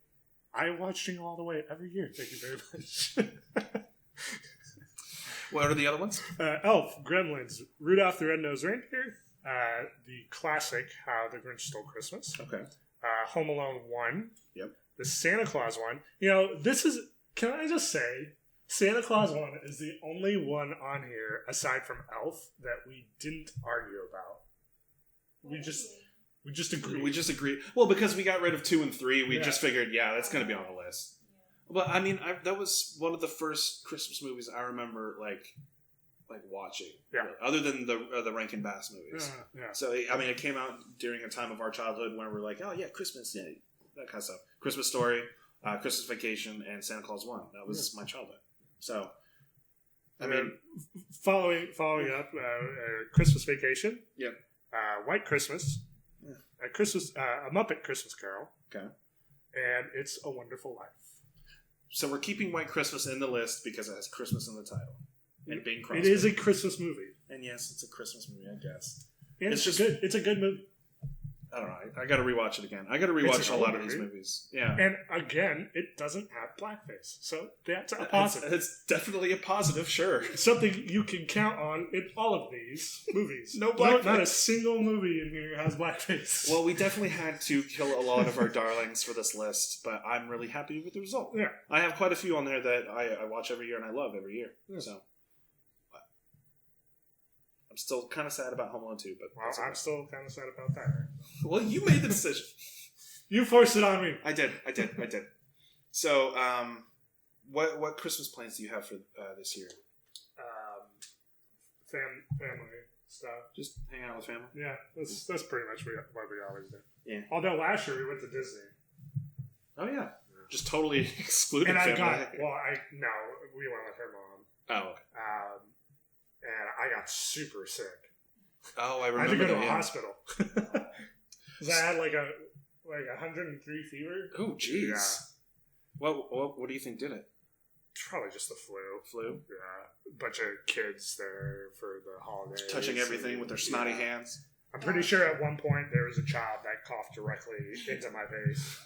I watch Jingle All the Way every year. Thank you very much. What are the other ones? Elf, Gremlins, Rudolph the Red-Nosed Reindeer, the classic How the Grinch Stole Christmas, Okay. Home Alone 1, Yep. the Santa Claus one. You know, this is, can I just say, Santa Claus 1 is the only one on here, aside from Elf, that we didn't argue about. We just agreed. We just agreed. Well, because we got rid of 2 and 3, we just figured, that's going to be on the list. But I mean, that was one of the first Christmas movies I remember like watching. Yeah. Other than the Rankin Bass movies. Yeah. So I mean, it came out during a time of our childhood when we're like, oh yeah, Christmas, yeah, that kind of stuff. Christmas Story, Christmas Vacation, and Santa Claus 1. That was my childhood. So, I mean, following up, Christmas Vacation. Yep. White Christmas. Yeah. A Muppet Christmas Carol. Okay. And It's a Wonderful Life. So we're keeping White Christmas in the list because it has Christmas in the title. And Bing Crosby. It is a Christmas movie. And yes, it's a Christmas movie, I guess. And it's just good. It's a good movie. I don't know. I got to rewatch it again. I got to rewatch a lot of these movies. Yeah. And again, it doesn't have blackface. So that's a positive. It's definitely a positive, sure. Something you can count on in all of these movies. No blackface. Not a single movie in here has blackface. Well, we definitely had to kill a lot of our darlings for this list, but I'm really happy with the result. Yeah. I have quite a few on there that I watch every year and I love every year. Yeah. So I'm still kind of sad about Home Alone 2, but well, I'm still kind of sad about that. Well, you made the decision. You forced it on me. I did. So, what Christmas plans do you have for this year? Family stuff. Just hang out with family? Yeah, that's pretty much what we always do. Yeah. Although last year we went to Disney. Oh, yeah. Just totally excluded family. We went with her mom. Oh, okay. And I got super sick. Oh, I I remember. had to go to a hospital. Because I had like 103 fever. Oh, jeez. Yeah. What do you think did it? Probably just the flu. Flu? Yeah. A bunch of kids there for the holidays. Touching everything with their snotty hands. I'm pretty sure at one point there was a child that coughed directly into my face.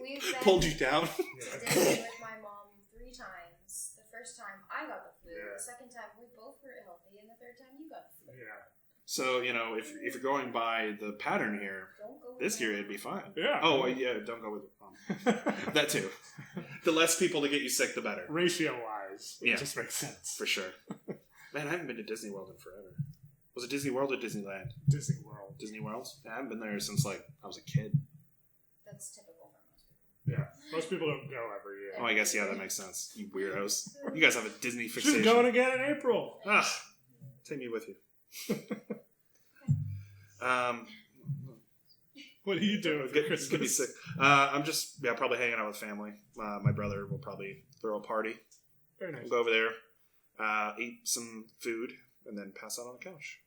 We've been Pulled you down. to Disney with my mom 3 times. The first time I got the flu. Yeah. The second time we both were healthy, and the third time you got the flu. Yeah. So, if you're going by the pattern here, Don't go with this year my it'd be fine. Yeah. Oh, yeah, don't go with that too. The less people to get you sick, the better. Ratio-wise, it Yeah. just makes sense. For sure. Man, I haven't been to Disney World in forever. Was it Disney World or Disneyland? Disney World. Disney World? Yeah, I haven't been there since, I was a kid. That's typical for most people. Yeah. Most people don't go every year. Oh, I guess, yeah, that makes sense. You weirdos. You guys have a Disney fixation. She's going again in April. Take me with you. What are you doing for Christmas? Could be sick. I'm just probably hanging out with family. My brother will probably throw a party. Very nice. We'll go over there, eat some food, and then pass out on the couch.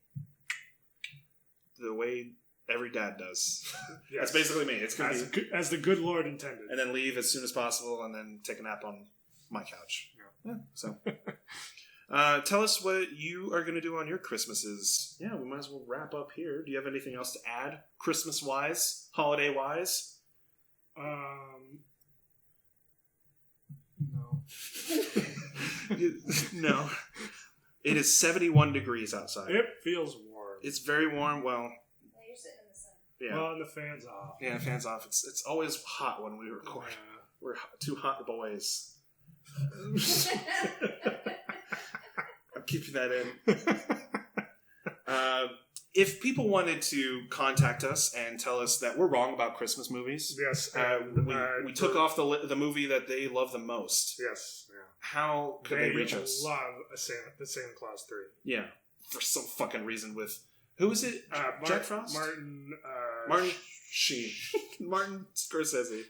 The way every dad does. Yes. That's basically me. It's gonna be, as the good Lord intended. and then leave as soon as possible, and then take a nap on my couch. Yeah. So. Tell us what you are going to do on your Christmases. Yeah, we might as well wrap up here. Do you have anything else to add, Christmas-wise, holiday-wise? No. No. It is 71 degrees outside. It feels warm. It's very warm. Well, Yeah, you're sitting in the sun. yeah. Well, and the fan's off. Yeah, fans off. It's always hot when we record. Yeah. We're two hot boys. I'm keeping that in. If people wanted to contact us and tell us that we're wrong about Christmas movies, Yes. we took off the movie that they love the most. Yes. Yeah. How could they reach us? love the Santa Claus 3. Yeah, for some fucking reason with who is it? Jack Frost. Martin. Martin Sheen. Martin Scorsese.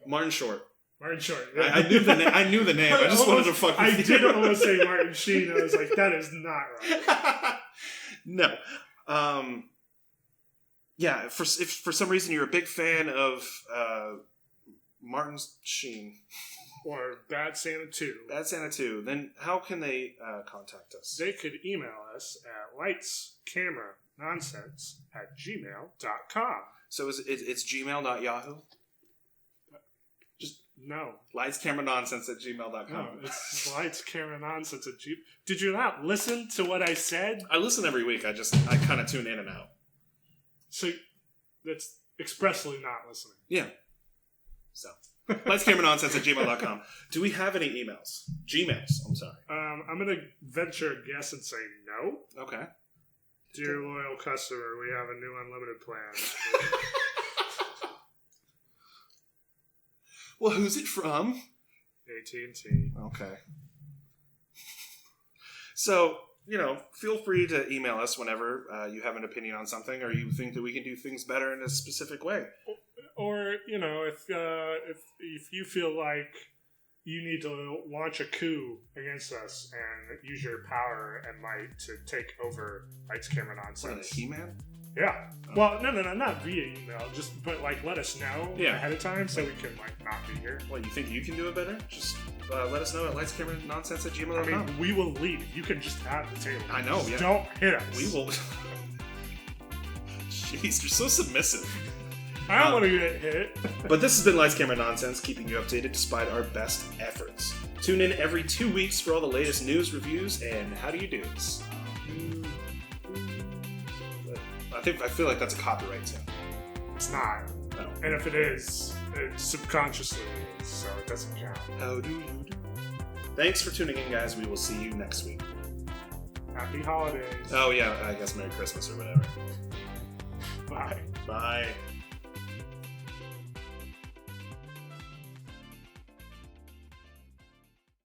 Martin Short. Martin Short. Yeah. I knew the I knew the name. I just wanted to fuck with you. I did almost say Martin Sheen. I was like, that is not right. No. Yeah, if for some reason you're a big fan of Martin Sheen. Or Bad Santa 2. Bad Santa 2. Then how can they contact us? They could email us at lightscameranonsense@gmail.com. So it's gmail, not Yahoo? No. lightscameranonsense@gmail.com. No, it's lightscameranonsense@gmail. Did you not listen to what I said? I listen every week. I kind of tune in and out. So that's expressly not listening. Yeah. So, lightscameranonsense@gmail.com. Do we have any emails? Gmails, I'm sorry. I'm going to venture a guess and say no. Okay. Dear loyal customer, we have a new unlimited plan. Well, who's it from? AT&T. Okay. So, feel free to email us whenever you have an opinion on something or you think that we can do things better in a specific way. Or, if you feel like you need to launch a coup against us and use your power and might to take over Lights Camera Nonsense. What, a He-Man? Yeah. Oh. Well, no, not via email. But let us know Yeah. ahead of time so we can not be here. What, you think you can do it better? Just let us know at lightscameranonsense@gmail.com. I mean, we will leave. You can just have the table. I know, Just yeah. don't hit us. We will. Jeez, you're so submissive. I don't want to get hit. But this has been Lights Camera Nonsense, keeping you updated despite our best efforts. Tune in every 2 weeks for all the latest news, reviews, and how do you do's. I feel like that's a copyright tune. It's not. No. And if it is, it subconsciously is, so it doesn't count. How do you do? Thanks for tuning in, guys. We will see you next week. Happy holidays. Oh, yeah, I guess Merry Christmas or whatever. Bye. Bye.